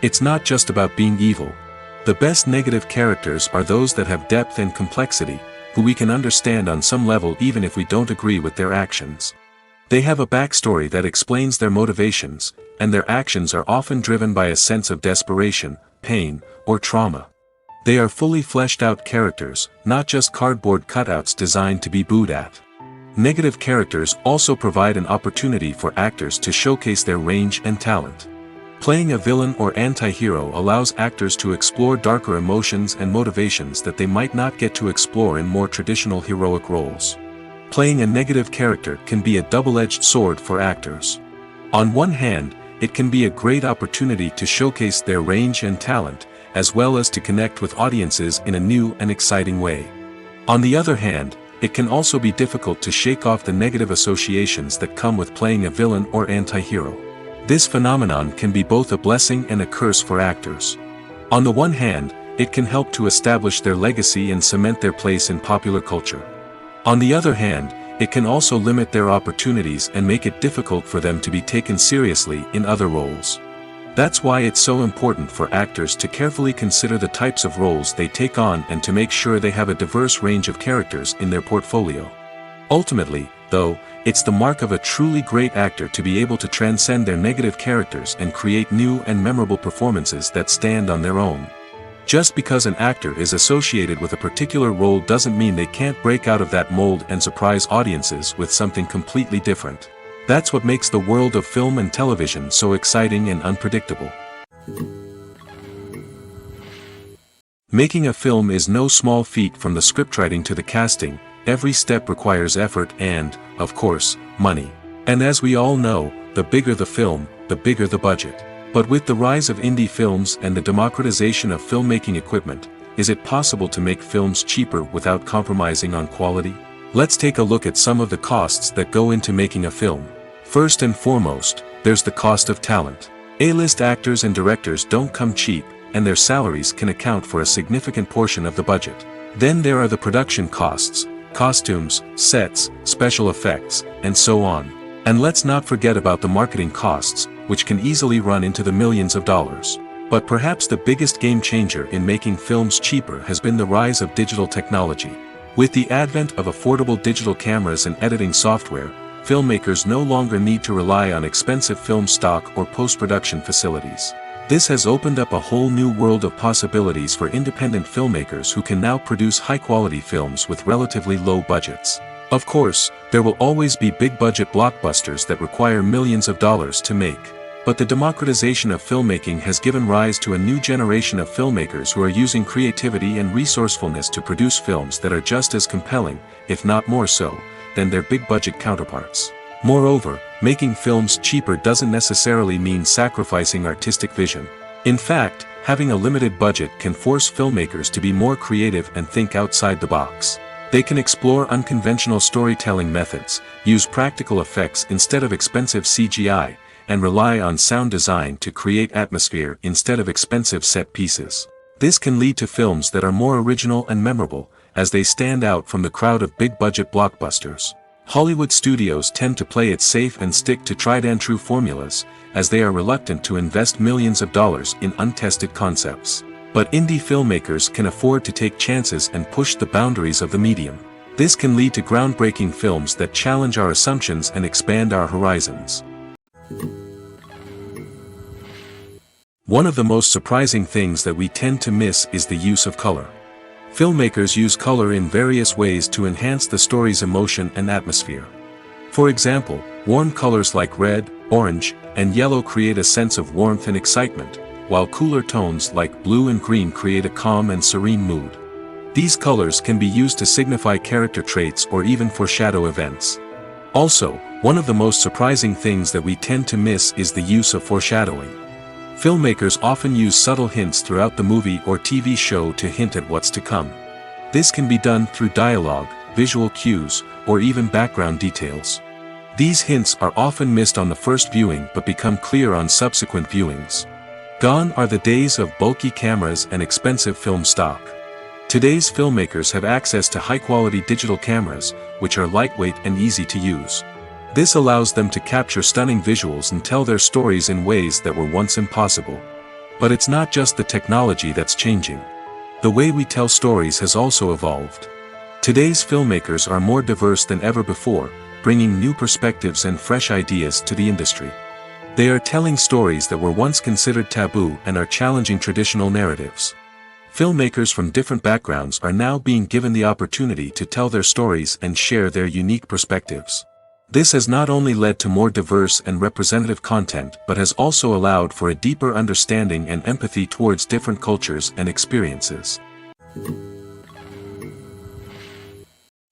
It's not just about being evil. The best negative characters are those that have depth and complexity, who we can understand on some level even if we don't agree with their actions. They have a backstory that explains their motivations, and their actions are often driven by a sense of desperation, pain, or trauma. They are fully fleshed out characters, not just cardboard cutouts designed to be booed at. Negative characters also provide an opportunity for actors to showcase their range and talent. Playing a villain or anti-hero allows actors to explore darker emotions and motivations that they might not get to explore in more traditional heroic roles. Playing a negative character can be a double-edged sword for actors. On one hand, it can be a great opportunity to showcase their range and talent, as well as to connect with audiences in a new and exciting way. On the other hand, it can also be difficult to shake off the negative associations that come with playing a villain or anti-hero. This phenomenon can be both a blessing and a curse for actors. On the one hand, it can help to establish their legacy and cement their place in popular culture. On the other hand, it can also limit their opportunities and make it difficult for them to be taken seriously in other roles. That's why it's so important for actors to carefully consider the types of roles they take on and to make sure they have a diverse range of characters in their portfolio. Ultimately, though, it's the mark of a truly great actor to be able to transcend their negative characters and create new and memorable performances that stand on their own. Just because an actor is associated with a particular role doesn't mean they can't break out of that mold and surprise audiences with something completely different. That's what makes the world of film and television so exciting and unpredictable. Making a film is no small feat. From the scriptwriting to the casting, every step requires effort and, of course, money. And as we all know, the bigger the film, the bigger the budget. But with the rise of indie films and the democratization of filmmaking equipment, is it possible to make films cheaper without compromising on quality? Let's take a look at some of the costs that go into making a film. First and foremost, there's the cost of talent. A-list actors and directors don't come cheap, and their salaries can account for a significant portion of the budget. Then there are the production costs, costumes, sets, special effects, and so on. And let's not forget about the marketing costs, which can easily run into the millions of dollars. But perhaps the biggest game changer in making films cheaper has been the rise of digital technology. With the advent of affordable digital cameras and editing software, filmmakers no longer need to rely on expensive film stock or post-production facilities. This has opened up a whole new world of possibilities for independent filmmakers who can now produce high-quality films with relatively low budgets. Of course, there will always be big-budget blockbusters that require millions of dollars to make. But the democratization of filmmaking has given rise to a new generation of filmmakers who are using creativity and resourcefulness to produce films that are just as compelling, if not more so, than their big-budget counterparts. Moreover, making films cheaper doesn't necessarily mean sacrificing artistic vision. In fact, having a limited budget can force filmmakers to be more creative and think outside the box. They can explore unconventional storytelling methods, use practical effects instead of expensive CGI, and rely on sound design to create atmosphere instead of expensive set pieces. This can lead to films that are more original and memorable, as they stand out from the crowd of big-budget blockbusters. Hollywood studios tend to play it safe and stick to tried-and-true formulas, as they are reluctant to invest millions of dollars in untested concepts. But indie filmmakers can afford to take chances and push the boundaries of the medium. This can lead to groundbreaking films that challenge our assumptions and expand our horizons. One of the most surprising things that we tend to miss is the use of color. Filmmakers use color in various ways to enhance the story's emotion and atmosphere. For example, warm colors like red, orange, and yellow create a sense of warmth and excitement, while cooler tones like blue and green create a calm and serene mood. These colors can be used to signify character traits or even foreshadow events. Also, one of the most surprising things that we tend to miss is the use of foreshadowing. Filmmakers often use subtle hints throughout the movie or TV show to hint at what's to come. This can be done through dialogue, visual cues, or even background details. These hints are often missed on the first viewing but become clear on subsequent viewings. Gone are the days of bulky cameras and expensive film stock. Today's filmmakers have access to high-quality digital cameras, which are lightweight and easy to use. This allows them to capture stunning visuals and tell their stories in ways that were once impossible. But it's not just the technology that's changing. The way we tell stories has also evolved. Today's filmmakers are more diverse than ever before, bringing new perspectives and fresh ideas to the industry. They are telling stories that were once considered taboo and are challenging traditional narratives. Filmmakers from different backgrounds are now being given the opportunity to tell their stories and share their unique perspectives. This has not only led to more diverse and representative content but has also allowed for a deeper understanding and empathy towards different cultures and experiences.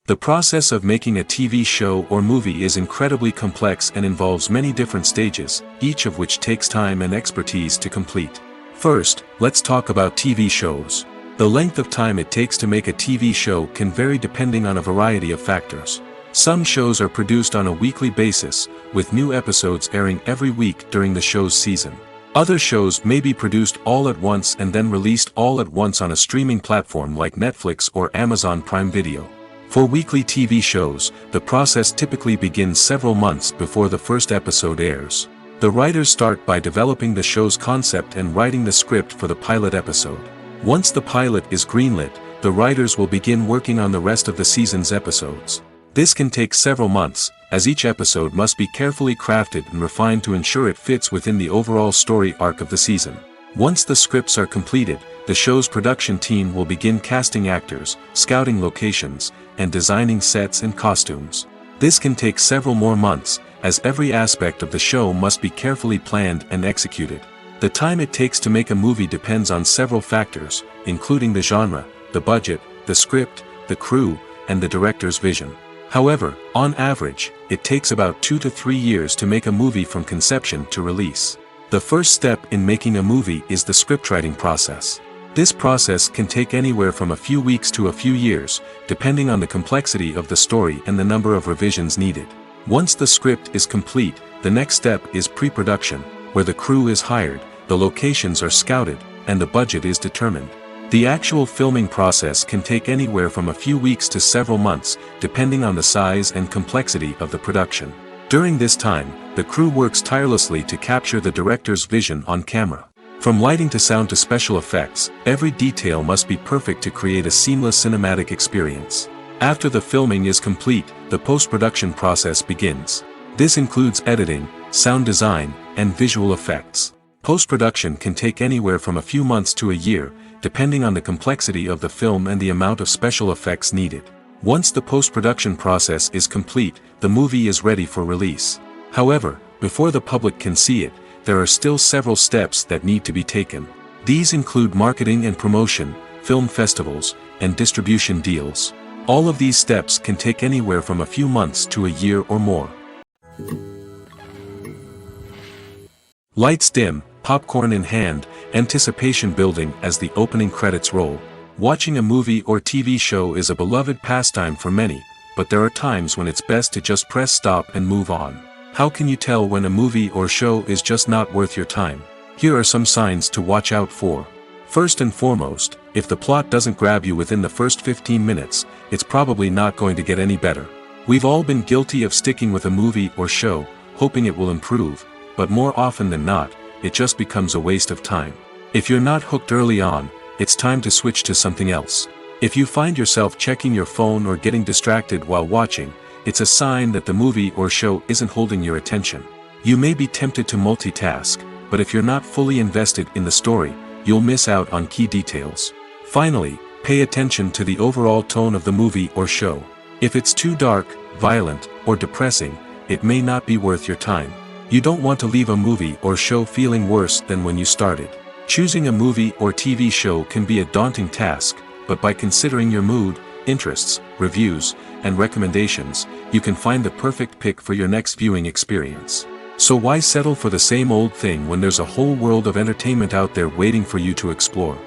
The process of making a TV show or movie is incredibly complex and involves many different stages, each of which takes time and expertise to complete. First, let's talk about TV shows. The length of time it takes to make a TV show can vary depending on a variety of factors. Some shows are produced on a weekly basis, with new episodes airing every week during the show's season. Other shows may be produced all at once and then released all at once on a streaming platform like Netflix or Amazon Prime Video. For weekly TV shows, the process typically begins several months before the first episode airs. The writers start by developing the show's concept and writing the script for the pilot episode. Once the pilot is greenlit, the writers will begin working on the rest of the season's episodes. This can take several months, as each episode must be carefully crafted and refined to ensure it fits within the overall story arc of the season. Once the scripts are completed, the show's production team will begin casting actors, scouting locations, and designing sets and costumes. This can take several more months, as every aspect of the show must be carefully planned and executed. The time it takes to make a movie depends on several factors, including the genre, the budget, the script, the crew, and the director's vision. However, on average, it takes about 2 to 3 years to make a movie from conception to release. The first step in making a movie is the scriptwriting process. This process can take anywhere from a few weeks to a few years, depending on the complexity of the story and the number of revisions needed. Once the script is complete, the next step is pre-production, where the crew is hired, the locations are scouted, and the budget is determined. The actual filming process can take anywhere from a few weeks to several months, depending on the size and complexity of the production. During this time, the crew works tirelessly to capture the director's vision on camera. From lighting to sound to special effects, every detail must be perfect to create a seamless cinematic experience. After the filming is complete, the post-production process begins. This includes editing, sound design, and visual effects. Post-production can take anywhere from a few months to a year, depending on the complexity of the film and the amount of special effects needed. Once the post-production process is complete, the movie is ready for release. However, before the public can see it, there are still several steps that need to be taken. These include marketing and promotion, film festivals, and distribution deals. All of these steps can take anywhere from a few months to a year or more. Lights dim, popcorn in hand, anticipation building as the opening credits roll. Watching a movie or TV show is a beloved pastime for many, but there are times when it's best to just press stop and move on. How can you tell when a movie or show is just not worth your time? Here are some signs to watch out for. First and foremost, if the plot doesn't grab you within the first 15 minutes, it's probably not going to get any better. We've all been guilty of sticking with a movie or show, hoping it will improve, but more often than not, it just becomes a waste of time. If you're not hooked early on, it's time to switch to something else. If you find yourself checking your phone or getting distracted while watching, it's a sign that the movie or show isn't holding your attention. You may be tempted to multitask, but if you're not fully invested in the story, you'll miss out on key details. Finally, pay attention to the overall tone of the movie or show. If it's too dark, violent, or depressing, it may not be worth your time. You don't want to leave a movie or show feeling worse than when you started. Choosing a movie or TV show can be a daunting task, but by considering your mood, interests, reviews, and recommendations, you can find the perfect pick for your next viewing experience. So why settle for the same old thing when there's a whole world of entertainment out there waiting for you to explore?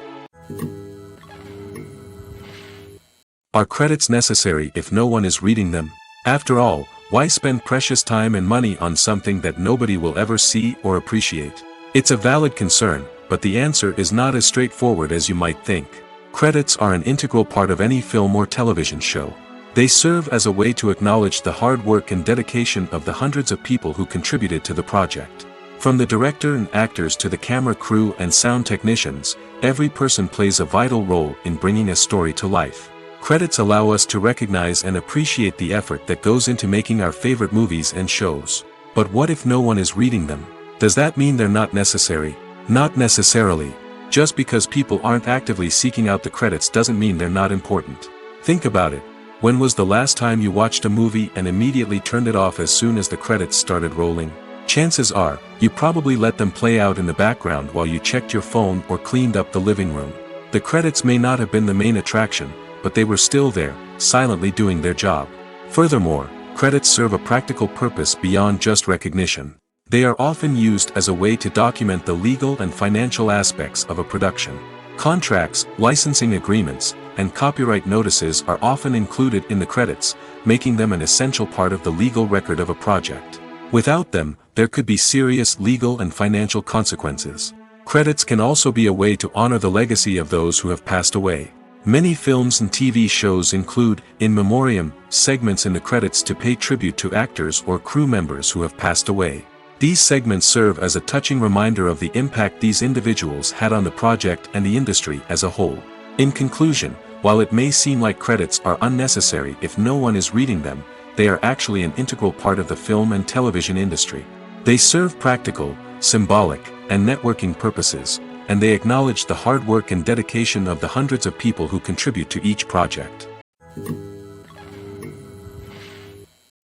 Are credits necessary if no one is reading them? After all, why spend precious time and money on something that nobody will ever see or appreciate? It's a valid concern, but the answer is not as straightforward as you might think. Credits are an integral part of any film or television show. They serve as a way to acknowledge the hard work and dedication of the hundreds of people who contributed to the project. From the director and actors to the camera crew and sound technicians, every person plays a vital role in bringing a story to life. Credits allow us to recognize and appreciate the effort that goes into making our favorite movies and shows. But what if no one is reading them? Does that mean they're not necessary? Not necessarily. Just because people aren't actively seeking out the credits doesn't mean they're not important. Think about it. When was the last time you watched a movie and immediately turned it off as soon as the credits started rolling? Chances are, you probably let them play out in the background while you checked your phone or cleaned up the living room. The credits may not have been the main attraction, but they were still there, silently doing their job. Furthermore, credits serve a practical purpose beyond just recognition. They are often used as a way to document the legal and financial aspects of a production. Contracts, licensing agreements, and copyright notices are often included in the credits, making them an essential part of the legal record of a project. Without them, there could be serious legal and financial consequences. Credits can also be a way to honor the legacy of those who have passed away. Many films and TV shows include, in memoriam, segments in the credits to pay tribute to actors or crew members who have passed away. These segments serve as a touching reminder of the impact these individuals had on the project and the industry as a whole. In conclusion, while it may seem like credits are unnecessary if no one is reading them, they are actually an integral part of the film and television industry. They serve practical, symbolic, and networking purposes, and they acknowledge the hard work and dedication of the hundreds of people who contribute to each project.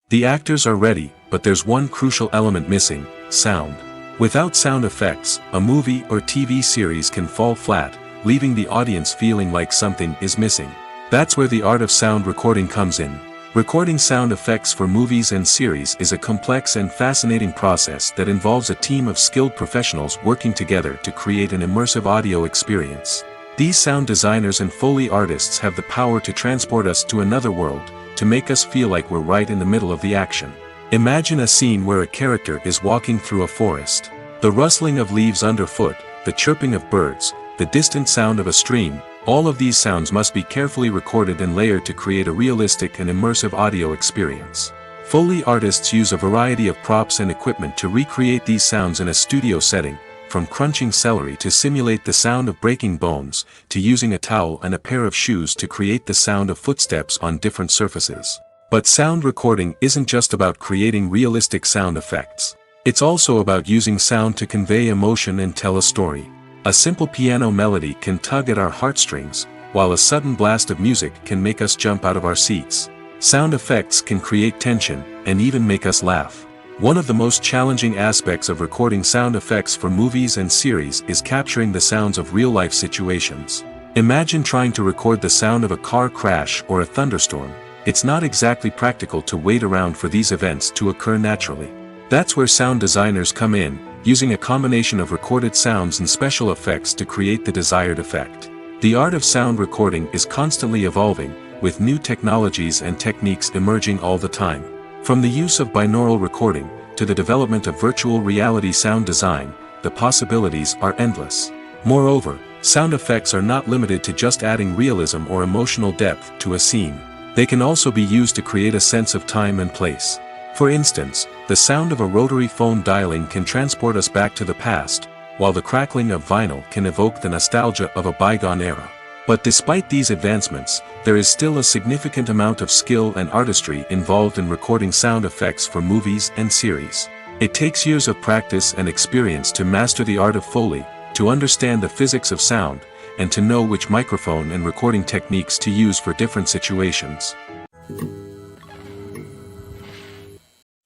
The actors are ready, but there's one crucial element missing: sound. Without sound effects, a movie or TV series can fall flat, leaving the audience feeling like something is missing. That's where the art of sound recording comes in. Recording sound effects for movies and series is a complex and fascinating process that involves a team of skilled professionals working together to create an immersive audio experience. These sound designers and Foley artists have the power to transport us to another world, to make us feel like we're right in the middle of the action. Imagine a scene where a character is walking through a forest. The rustling of leaves underfoot, the chirping of birds, the distant sound of a stream, all of these sounds must be carefully recorded and layered to create a realistic and immersive audio experience. Foley artists use a variety of props and equipment to recreate these sounds in a studio setting, from crunching celery to simulate the sound of breaking bones, to using a towel and a pair of shoes to create the sound of footsteps on different surfaces. But sound recording isn't just about creating realistic sound effects. It's also about using sound to convey emotion and tell a story. A simple piano melody can tug at our heartstrings, while a sudden blast of music can make us jump out of our seats. Sound effects can create tension, and even make us laugh. One of the most challenging aspects of recording sound effects for movies and series is capturing the sounds of real-life situations. Imagine trying to record the sound of a car crash or a thunderstorm. It's not exactly practical to wait around for these events to occur naturally. That's where sound designers come in, using a combination of recorded sounds and special effects to create the desired effect. The art of sound recording is constantly evolving, with new technologies and techniques emerging all the time. From the use of binaural recording, to the development of virtual reality sound design, the possibilities are endless. Moreover, sound effects are not limited to just adding realism or emotional depth to a scene. They can also be used to create a sense of time and place. For instance, the sound of a rotary phone dialing can transport us back to the past, while the crackling of vinyl can evoke the nostalgia of a bygone era. But despite these advancements, there is still a significant amount of skill and artistry involved in recording sound effects for movies and series. It takes years of practice and experience to master the art of Foley, to understand the physics of sound, and to know which microphone and recording techniques to use for different situations.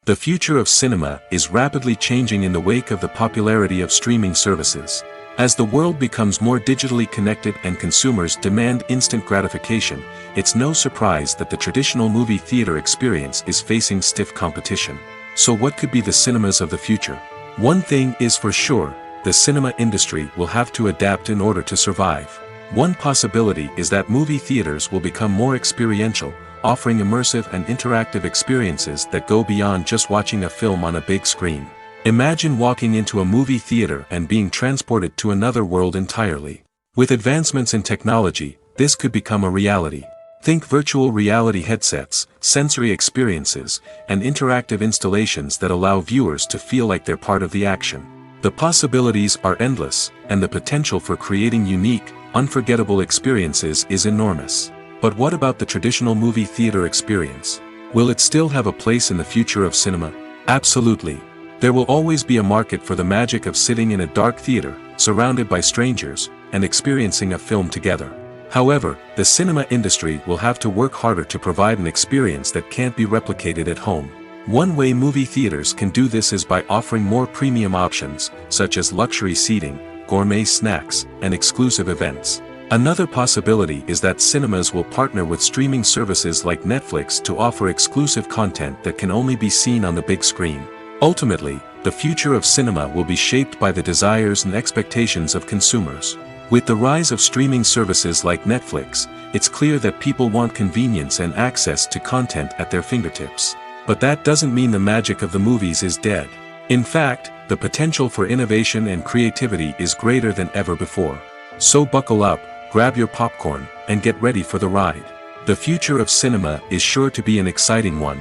The future of cinema is rapidly changing in the wake of the popularity of streaming services. As the world becomes more digitally connected and consumers demand instant gratification, it's no surprise that the traditional movie theater experience is facing stiff competition. So what could be the cinemas of the future? One thing is for sure, the cinema industry will have to adapt in order to survive. One possibility is that movie theaters will become more experiential, offering immersive and interactive experiences that go beyond just watching a film on a big screen. Imagine walking into a movie theater and being transported to another world entirely. With advancements in technology, this could become a reality. Think virtual reality headsets, sensory experiences, and interactive installations that allow viewers to feel like they're part of the action. The possibilities are endless, and the potential for creating unique, unforgettable experiences is enormous. But what about the traditional movie theater experience? Will it still have a place in the future of cinema? Absolutely. There will always be a market for the magic of sitting in a dark theater, surrounded by strangers, and experiencing a film together. However, the cinema industry will have to work harder to provide an experience that can't be replicated at home. One way movie theaters can do this is by offering more premium options, such as luxury seating, gourmet snacks, and exclusive events. Another possibility is that cinemas will partner with streaming services like Netflix to offer exclusive content that can only be seen on the big screen. Ultimately, the future of cinema will be shaped by the desires and expectations of consumers. With the rise of streaming services like Netflix, it's clear that people want convenience and access to content at their fingertips. But that doesn't mean the magic of the movies is dead. In fact, the potential for innovation and creativity is greater than ever before. So buckle up, grab your popcorn, and get ready for the ride. The future of cinema is sure to be an exciting one.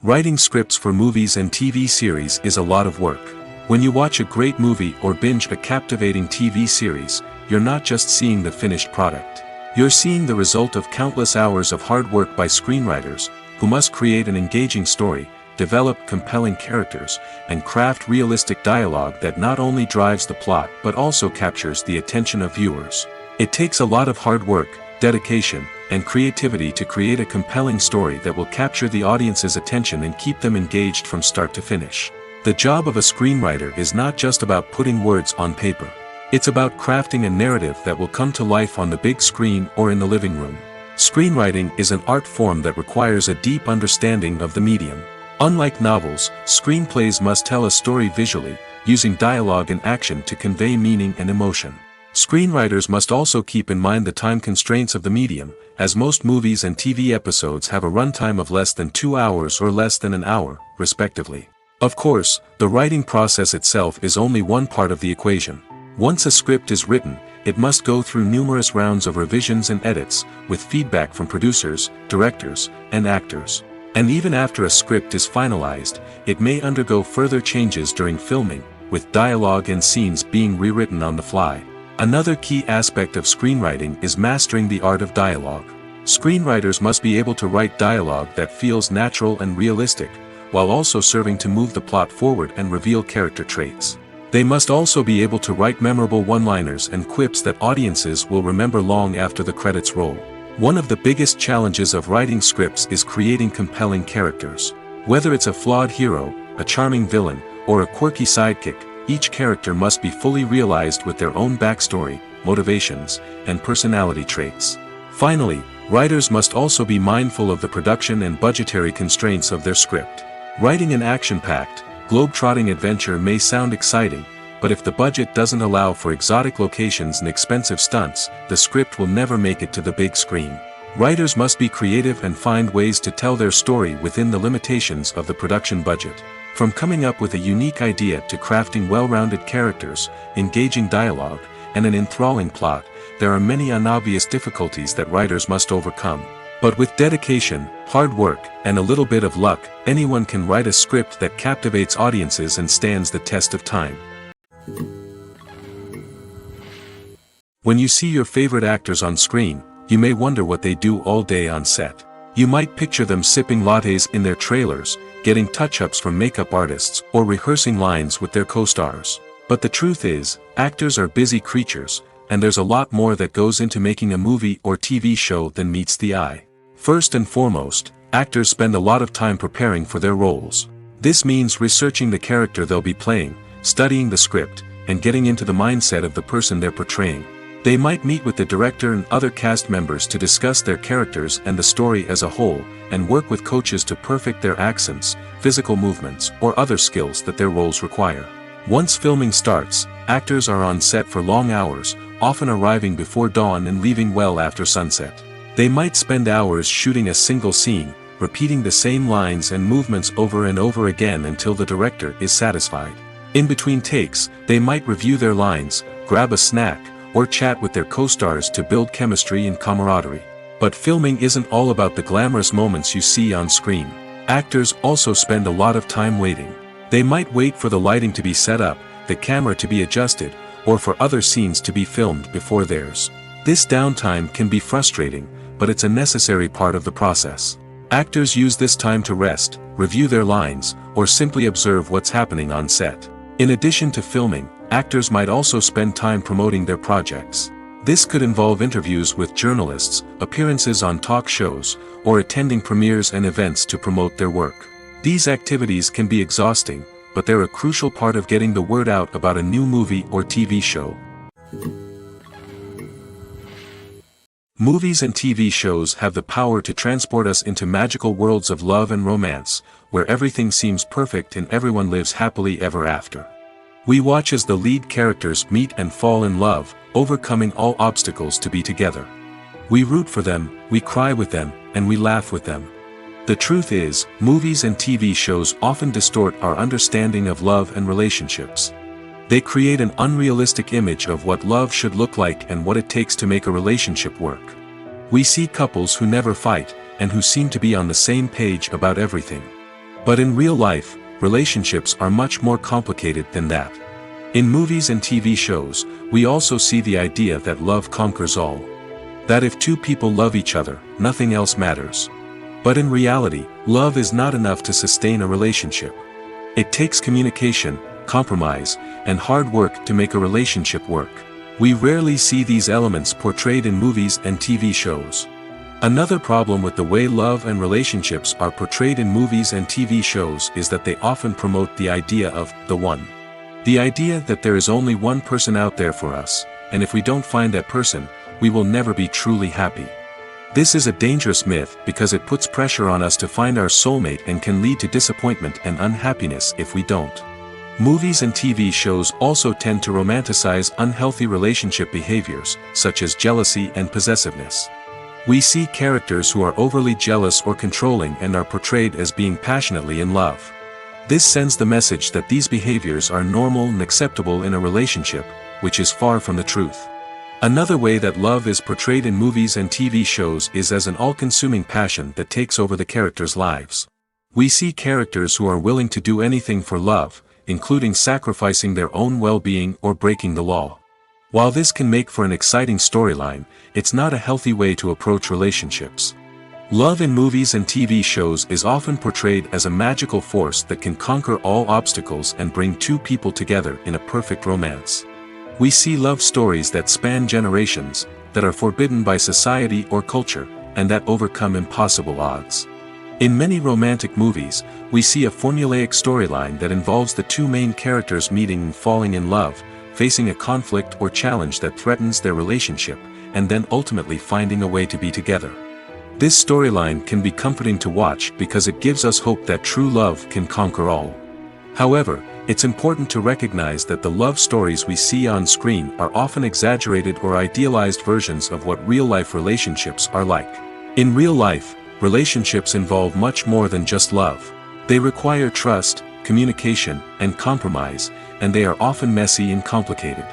Writing scripts for movies and TV series is a lot of work. When you watch a great movie or binge a captivating TV series, you're not just seeing the finished product. You're seeing the result of countless hours of hard work by screenwriters, who must create an engaging story, develop compelling characters, and craft realistic dialogue that not only drives the plot but also captures the attention of viewers. It takes a lot of hard work, dedication, and creativity to create a compelling story that will capture the audience's attention and keep them engaged from start to finish. The job of a screenwriter is not just about putting words on paper. It's about crafting a narrative that will come to life on the big screen or in the living room. Screenwriting is an art form that requires a deep understanding of the medium. Unlike novels, screenplays must tell a story visually, using dialogue and action to convey meaning and emotion. Screenwriters must also keep in mind the time constraints of the medium, as most movies and TV episodes have a runtime of less than 2 hours or less than an hour, respectively. Of course, the writing process itself is only one part of the equation. Once a script is written, it must go through numerous rounds of revisions and edits, with feedback from producers, directors, and actors. And even after a script is finalized, it may undergo further changes during filming, with dialogue and scenes being rewritten on the fly. Another key aspect of screenwriting is mastering the art of dialogue. Screenwriters must be able to write dialogue that feels natural and realistic, while also serving to move the plot forward and reveal character traits. They must also be able to write memorable one-liners and quips that audiences will remember long after the credits roll. One of the biggest challenges of writing scripts is creating compelling characters. Whether it's a flawed hero, a charming villain, or a quirky sidekick, each character must be fully realized with their own backstory, motivations, and personality traits. Finally, writers must also be mindful of the production and budgetary constraints of their script. Writing an action-packed, globe-trotting adventure may sound exciting, but if the budget doesn't allow for exotic locations and expensive stunts, the script will never make it to the big screen. Writers must be creative and find ways to tell their story within the limitations of the production budget. From coming up with a unique idea to crafting well-rounded characters, engaging dialogue, and an enthralling plot, there are many unobvious difficulties that writers must overcome. But with dedication, hard work, and a little bit of luck, anyone can write a script that captivates audiences and stands the test of time. When you see your favorite actors on screen, you may wonder what they do all day on set. You might picture them sipping lattes in their trailers, getting touch-ups from makeup artists, or rehearsing lines with their co-stars. But the truth is, actors are busy creatures, and there's a lot more that goes into making a movie or TV show than meets the eye. First and foremost, actors spend a lot of time preparing for their roles. This means researching the character they'll be playing, studying the script, and getting into the mindset of the person they're portraying. They might meet with the director and other cast members to discuss their characters and the story as a whole, and work with coaches to perfect their accents, physical movements, or other skills that their roles require. Once filming starts, actors are on set for long hours, often arriving before dawn and leaving well after sunset. They might spend hours shooting a single scene, repeating the same lines and movements over and over again until the director is satisfied. In between takes, they might review their lines, grab a snack, or chat with their co-stars to build chemistry and camaraderie. But filming isn't all about the glamorous moments you see on screen. Actors also spend a lot of time waiting. They might wait for the lighting to be set up, the camera to be adjusted, or for other scenes to be filmed before theirs. This downtime can be frustrating, but it's a necessary part of the process. Actors use this time to rest, review their lines, or simply observe what's happening on set. In addition to filming, actors might also spend time promoting their projects. This could involve interviews with journalists, appearances on talk shows, or attending premieres and events to promote their work. These activities can be exhausting, but they're a crucial part of getting the word out about a new movie or TV show. Movies and TV shows have the power to transport us into magical worlds of love and romance, where everything seems perfect and everyone lives happily ever after. We watch as the lead characters meet and fall in love, overcoming all obstacles to be together. We root for them, we cry with them, and we laugh with them. The truth is, movies and TV shows often distort our understanding of love and relationships. They create an unrealistic image of what love should look like and what it takes to make a relationship work. We see couples who never fight, and who seem to be on the same page about everything. But in real life, relationships are much more complicated than that. In movies and TV shows, we also see the idea that love conquers all. That if two people love each other, nothing else matters. But in reality, love is not enough to sustain a relationship. It takes communication, compromise, and hard work to make a relationship work. We rarely see these elements portrayed in movies and TV shows. Another problem with the way love and relationships are portrayed in movies and TV shows is that they often promote the idea of the one. The idea that there is only one person out there for us, and if we don't find that person, we will never be truly happy. This is a dangerous myth because it puts pressure on us to find our soulmate and can lead to disappointment and unhappiness if we don't. Movies and TV shows also tend to romanticize unhealthy relationship behaviors, such as jealousy and possessiveness. We see characters who are overly jealous or controlling and are portrayed as being passionately in love. This sends the message that these behaviors are normal and acceptable in a relationship, which is far from the truth. Another way that love is portrayed in movies and TV shows is as an all-consuming passion that takes over the characters' lives. We see characters who are willing to do anything for love, including sacrificing their own well-being or breaking the law. While this can make for an exciting storyline, it's not a healthy way to approach relationships. Love in movies and TV shows is often portrayed as a magical force that can conquer all obstacles and bring two people together in a perfect romance. We see love stories that span generations, that are forbidden by society or culture, and that overcome impossible odds. In many romantic movies, we see a formulaic storyline that involves the two main characters meeting and falling in love, facing a conflict or challenge that threatens their relationship, and then ultimately finding a way to be together. This storyline can be comforting to watch because it gives us hope that true love can conquer all. However, it's important to recognize that the love stories we see on screen are often exaggerated or idealized versions of what real-life relationships are like. In real life, relationships involve much more than just love. They require trust, communication, and compromise, and they are often messy and complicated.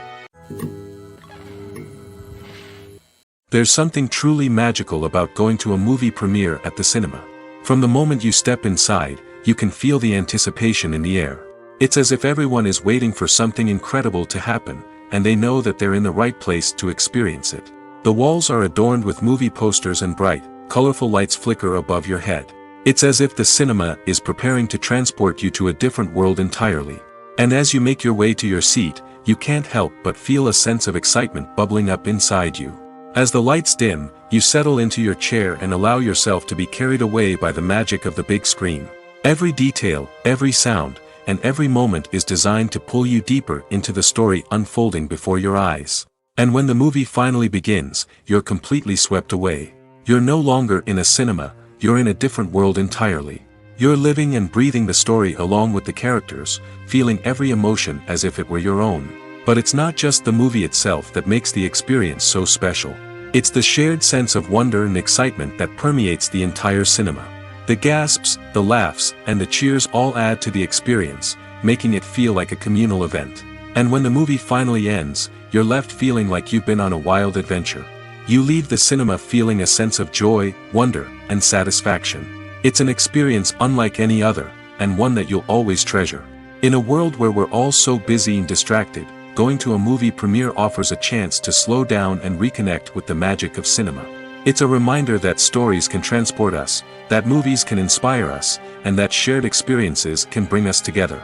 There's something truly magical about going to a movie premiere at the cinema. From the moment you step inside, you can feel the anticipation in the air. It's as if everyone is waiting for something incredible to happen, and they know that they're in the right place to experience it. The walls are adorned with movie posters and bright, colorful lights flicker above your head. It's as if the cinema is preparing to transport you to a different world entirely. And as you make your way to your seat, you can't help but feel a sense of excitement bubbling up inside you. As the lights dim, you settle into your chair and allow yourself to be carried away by the magic of the big screen. Every detail, every sound, and every moment is designed to pull you deeper into the story unfolding before your eyes. And when the movie finally begins, you're completely swept away. You're no longer in a cinema, you're in a different world entirely. You're living and breathing the story along with the characters, feeling every emotion as if it were your own. But it's not just the movie itself that makes the experience so special. It's the shared sense of wonder and excitement that permeates the entire cinema. The gasps, the laughs, and the cheers all add to the experience, making it feel like a communal event. And when the movie finally ends, you're left feeling like you've been on a wild adventure. You leave the cinema feeling a sense of joy, wonder, and satisfaction. It's an experience unlike any other, and one that you'll always treasure. In a world where we're all so busy and distracted, going to a movie premiere offers a chance to slow down and reconnect with the magic of cinema. It's a reminder that stories can transport us, that movies can inspire us, and that shared experiences can bring us together.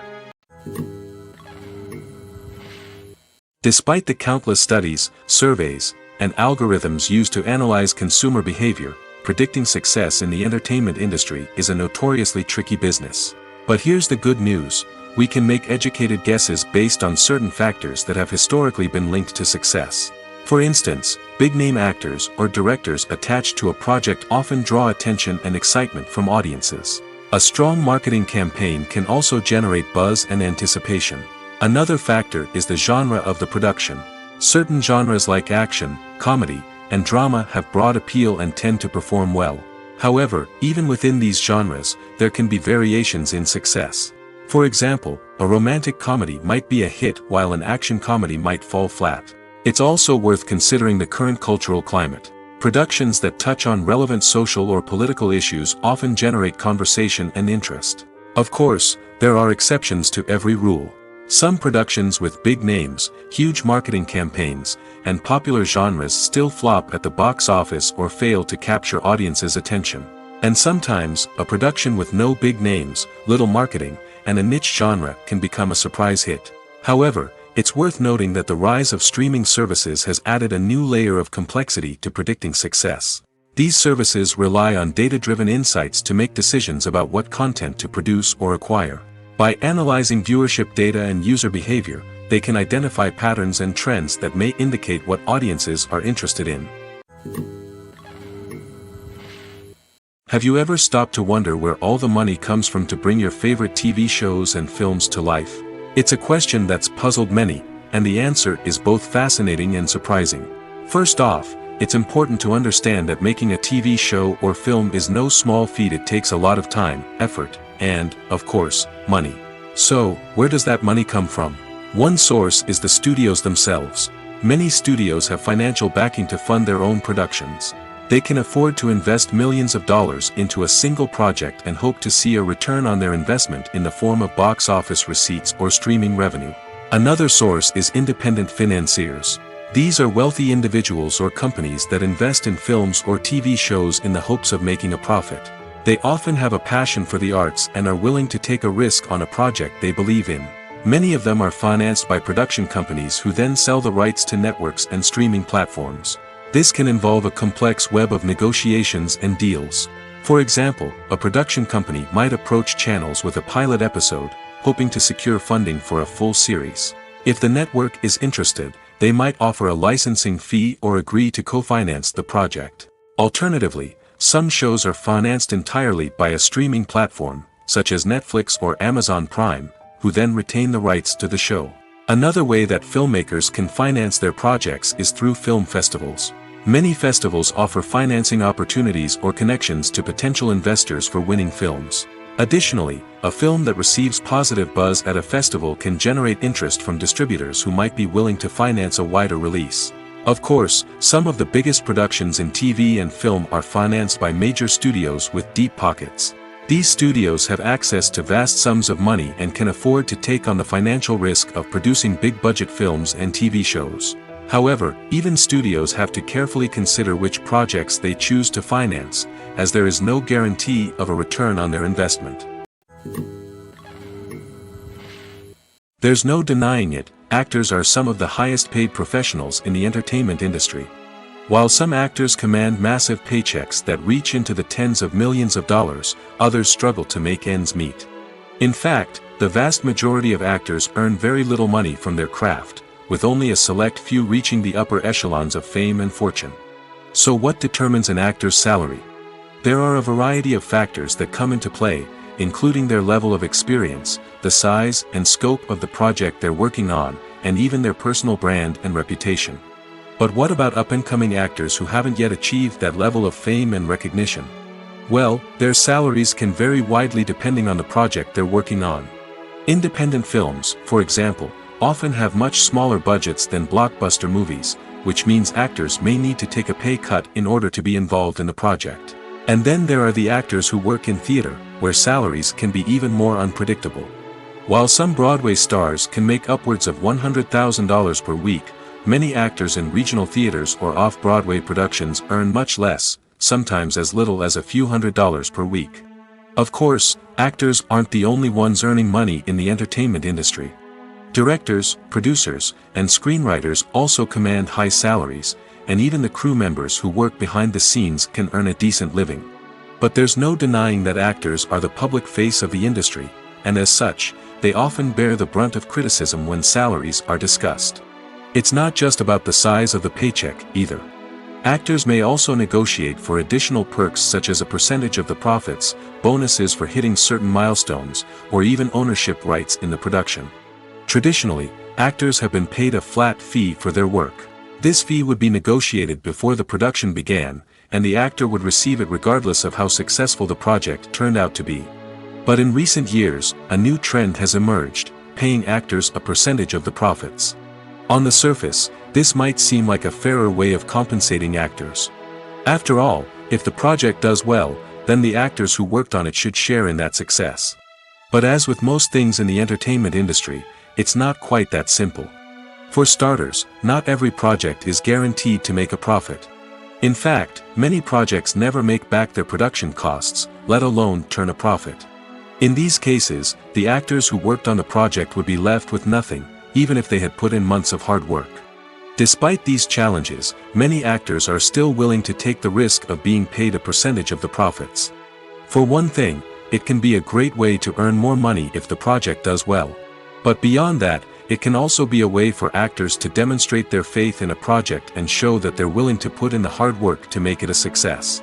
Despite the countless studies, surveys, and algorithms used to analyze consumer behavior, predicting success in the entertainment industry is a notoriously tricky business. But here's the good news: we can make educated guesses based on certain factors that have historically been linked to success. For instance, big-name actors or directors attached to a project often draw attention and excitement from audiences. A strong marketing campaign can also generate buzz and anticipation. Another factor is the genre of the production. Certain genres like action, comedy, and drama have broad appeal and tend to perform well. However, even within these genres, there can be variations in success. For example, a romantic comedy might be a hit while an action comedy might fall flat. It's also worth considering the current cultural climate. Productions that touch on relevant social or political issues often generate conversation and interest. Of course, there are exceptions to every rule. Some productions with big names, huge marketing campaigns, and popular genres still flop at the box office or fail to capture audiences' attention. And sometimes, a production with no big names, little marketing, and a niche genre can become a surprise hit. However, it's worth noting that the rise of streaming services has added a new layer of complexity to predicting success. These services rely on data-driven insights to make decisions about what content to produce or acquire. By analyzing viewership data and user behavior, they can identify patterns and trends that may indicate what audiences are interested in. Have you ever stopped to wonder where all the money comes from to bring your favorite TV shows and films to life? It's a question that's puzzled many, and the answer is both fascinating and surprising. First off, it's important to understand that making a TV show or film is no small feat. It takes a lot of time, effort, and, of course, money. So, where does that money come from? One source is the studios themselves. Many studios have financial backing to fund their own productions. They can afford to invest millions of dollars into a single project and hope to see a return on their investment in the form of box office receipts or streaming revenue. Another source is independent financiers. These are wealthy individuals or companies that invest in films or TV shows in the hopes of making a profit. They often have a passion for the arts and are willing to take a risk on a project they believe in. Many of them are financed by production companies who then sell the rights to networks and streaming platforms. This can involve a complex web of negotiations and deals. For example, a production company might approach channels with a pilot episode, hoping to secure funding for a full series. If the network is interested, they might offer a licensing fee or agree to co-finance the project. Alternatively, some shows are financed entirely by a streaming platform, such as Netflix or Amazon Prime, who then retain the rights to the show. Another way that filmmakers can finance their projects is through film festivals. Many festivals offer financing opportunities or connections to potential investors for winning films. Additionally, a film that receives positive buzz at a festival can generate interest from distributors who might be willing to finance a wider release. Of course, some of the biggest productions in TV and film are financed by major studios with deep pockets. These studios have access to vast sums of money and can afford to take on the financial risk of producing big-budget films and TV shows. However, even studios have to carefully consider which projects they choose to finance, as there is no guarantee of a return on their investment. There's no denying it, actors are some of the highest-paid professionals in the entertainment industry. While some actors command massive paychecks that reach into the tens of millions of dollars, others struggle to make ends meet. In fact, the vast majority of actors earn very little money from their craft, with only a select few reaching the upper echelons of fame and fortune. So what determines an actor's salary? There are a variety of factors that come into play, including their level of experience, the size and scope of the project they're working on, and even their personal brand and reputation. But what about up-and-coming actors who haven't yet achieved that level of fame and recognition? Well, their salaries can vary widely depending on the project they're working on. Independent films, for example, often have much smaller budgets than blockbuster movies, which means actors may need to take a pay cut in order to be involved in the project. And then there are the actors who work in theater, where salaries can be even more unpredictable. While some Broadway stars can make upwards of $100,000 per week, many actors in regional theaters or off-Broadway productions earn much less, sometimes as little as a few $100s per week. Of course, actors aren't the only ones earning money in the entertainment industry. Directors, producers, and screenwriters also command high salaries, and even the crew members who work behind the scenes can earn a decent living. But there's no denying that actors are the public face of the industry, and as such, they often bear the brunt of criticism when salaries are discussed. It's not just about the size of the paycheck, either. Actors may also negotiate for additional perks such as a percentage of the profits, bonuses for hitting certain milestones, or even ownership rights in the production. Traditionally, actors have been paid a flat fee for their work. This fee would be negotiated before the production began, and the actor would receive it regardless of how successful the project turned out to be. But in recent years, a new trend has emerged, paying actors a percentage of the profits. On the surface, this might seem like a fairer way of compensating actors. After all, if the project does well, then the actors who worked on it should share in that success. But as with most things in the entertainment industry, it's not quite that simple. For starters, not every project is guaranteed to make a profit. In fact, many projects never make back their production costs, let alone turn a profit. In these cases, the actors who worked on the project would be left with nothing, even if they had put in months of hard work. Despite these challenges, many actors are still willing to take the risk of being paid a percentage of the profits. For one thing, it can be a great way to earn more money if the project does well. But beyond that, it can also be a way for actors to demonstrate their faith in a project and show that they're willing to put in the hard work to make it a success.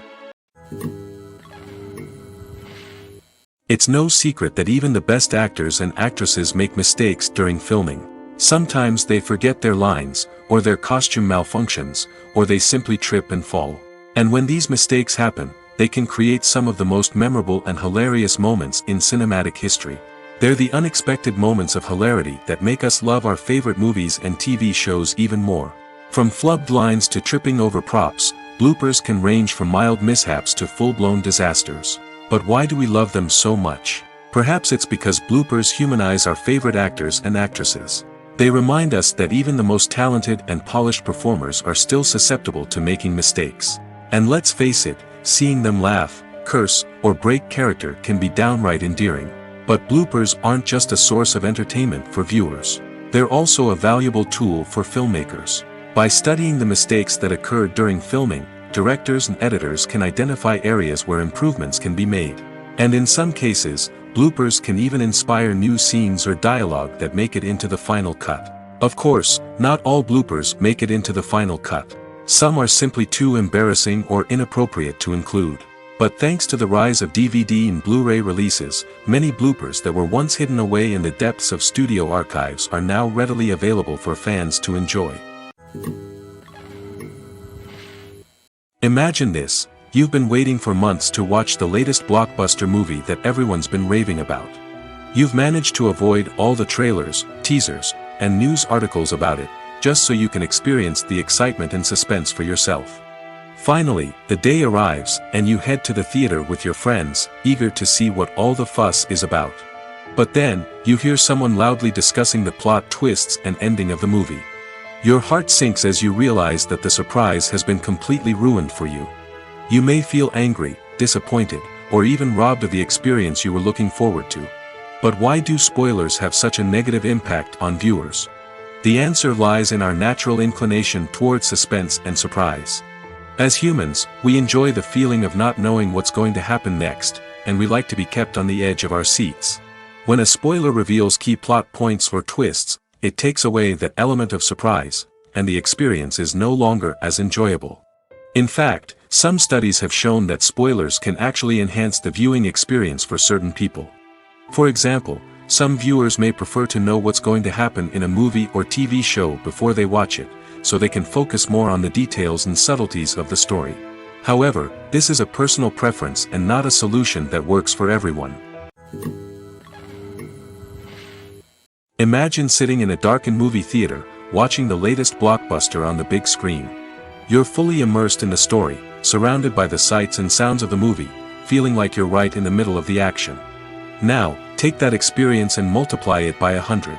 It's no secret that even the best actors and actresses make mistakes during filming. Sometimes they forget their lines, or their costume malfunctions, or they simply trip and fall. And when these mistakes happen, they can create some of the most memorable and hilarious moments in cinematic history. They're the unexpected moments of hilarity that make us love our favorite movies and TV shows even more. From flubbed lines to tripping over props, bloopers can range from mild mishaps to full-blown disasters. But why do we love them so much? Perhaps it's because bloopers humanize our favorite actors and actresses. They remind us that even the most talented and polished performers are still susceptible to making mistakes. And let's face it, seeing them laugh, curse, or break character can be downright endearing. But bloopers aren't just a source of entertainment for viewers. They're also a valuable tool for filmmakers. By studying the mistakes that occurred during filming, directors and editors can identify areas where improvements can be made. And in some cases, bloopers can even inspire new scenes or dialogue that make it into the final cut. Of course, not all bloopers make it into the final cut. Some are simply too embarrassing or inappropriate to include. But thanks to the rise of DVD and Blu-ray releases, many bloopers that were once hidden away in the depths of studio archives are now readily available for fans to enjoy. Imagine this, you've been waiting for months to watch the latest blockbuster movie that everyone's been raving about. You've managed to avoid all the trailers, teasers, and news articles about it, just so you can experience the excitement and suspense for yourself. Finally, the day arrives, and you head to the theater with your friends, eager to see what all the fuss is about. But then, you hear someone loudly discussing the plot twists and ending of the movie. Your heart sinks as you realize that the surprise has been completely ruined for you. You may feel angry, disappointed, or even robbed of the experience you were looking forward to. But why do spoilers have such a negative impact on viewers? The answer lies in our natural inclination toward suspense and surprise. As humans, we enjoy the feeling of not knowing what's going to happen next, and we like to be kept on the edge of our seats. When a spoiler reveals key plot points or twists, it takes away that element of surprise, and the experience is no longer as enjoyable. In fact, some studies have shown that spoilers can actually enhance the viewing experience for certain people. For example, some viewers may prefer to know what's going to happen in a movie or TV show before they watch it, so they can focus more on the details and subtleties of the story. However, this is a personal preference and not a solution that works for everyone. Imagine sitting in a darkened movie theater, watching the latest blockbuster on the big screen. You're fully immersed in the story, surrounded by the sights and sounds of the movie, feeling like you're right in the middle of the action. Now, take that experience and multiply it by 100.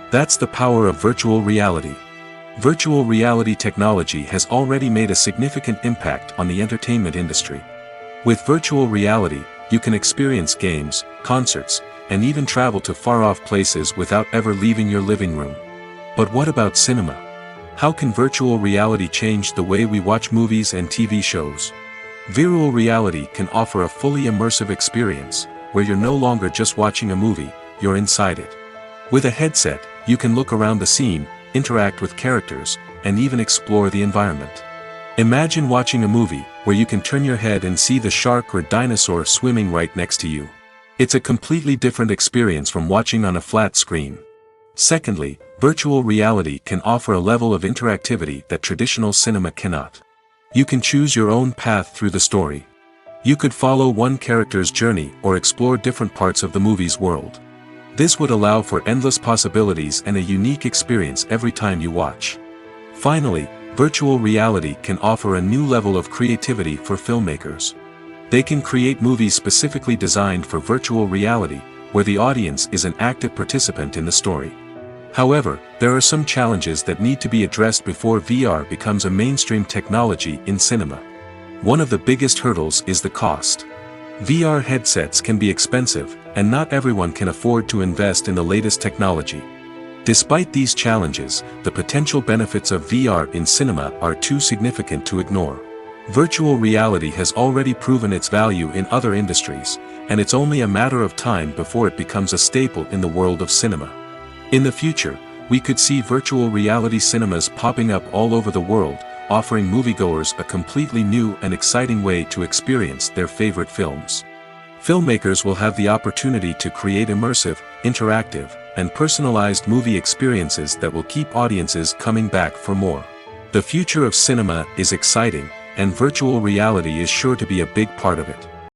That's the power of virtual reality. Virtual reality technology has already made a significant impact on the entertainment industry. With virtual reality, you can experience games, concerts, and even travel to far-off places without ever leaving your living room. But what about cinema? How can virtual reality change the way we watch movies and TV shows? Virtual reality can offer a fully immersive experience, where you're no longer just watching a movie, you're inside it. With a headset, you can look around the scene, interact with characters, and even explore the environment. Imagine watching a movie where you can turn your head and see the shark or dinosaur swimming right next to you. It's a completely different experience from watching on a flat screen. Secondly, virtual reality can offer a level of interactivity that traditional cinema cannot. You can choose your own path through the story. You could follow one character's journey or explore different parts of the movie's world. This would allow for endless possibilities and a unique experience every time you watch. Finally, virtual reality can offer a new level of creativity for filmmakers. They can create movies specifically designed for virtual reality, where the audience is an active participant in the story. However, there are some challenges that need to be addressed before VR becomes a mainstream technology in cinema. One of the biggest hurdles is the cost. VR headsets can be expensive, and not everyone can afford to invest in the latest technology. Despite these challenges, the potential benefits of VR in cinema are too significant to ignore. Virtual reality has already proven its value in other industries, and it's only a matter of time before it becomes a staple in the world of cinema. In the future, we could see virtual reality cinemas popping up all over the world, offering moviegoers a completely new and exciting way to experience their favorite films. Filmmakers will have the opportunity to create immersive, interactive, and personalized movie experiences that will keep audiences coming back for more. The future of cinema is exciting, and virtual reality is sure to be a big part of it.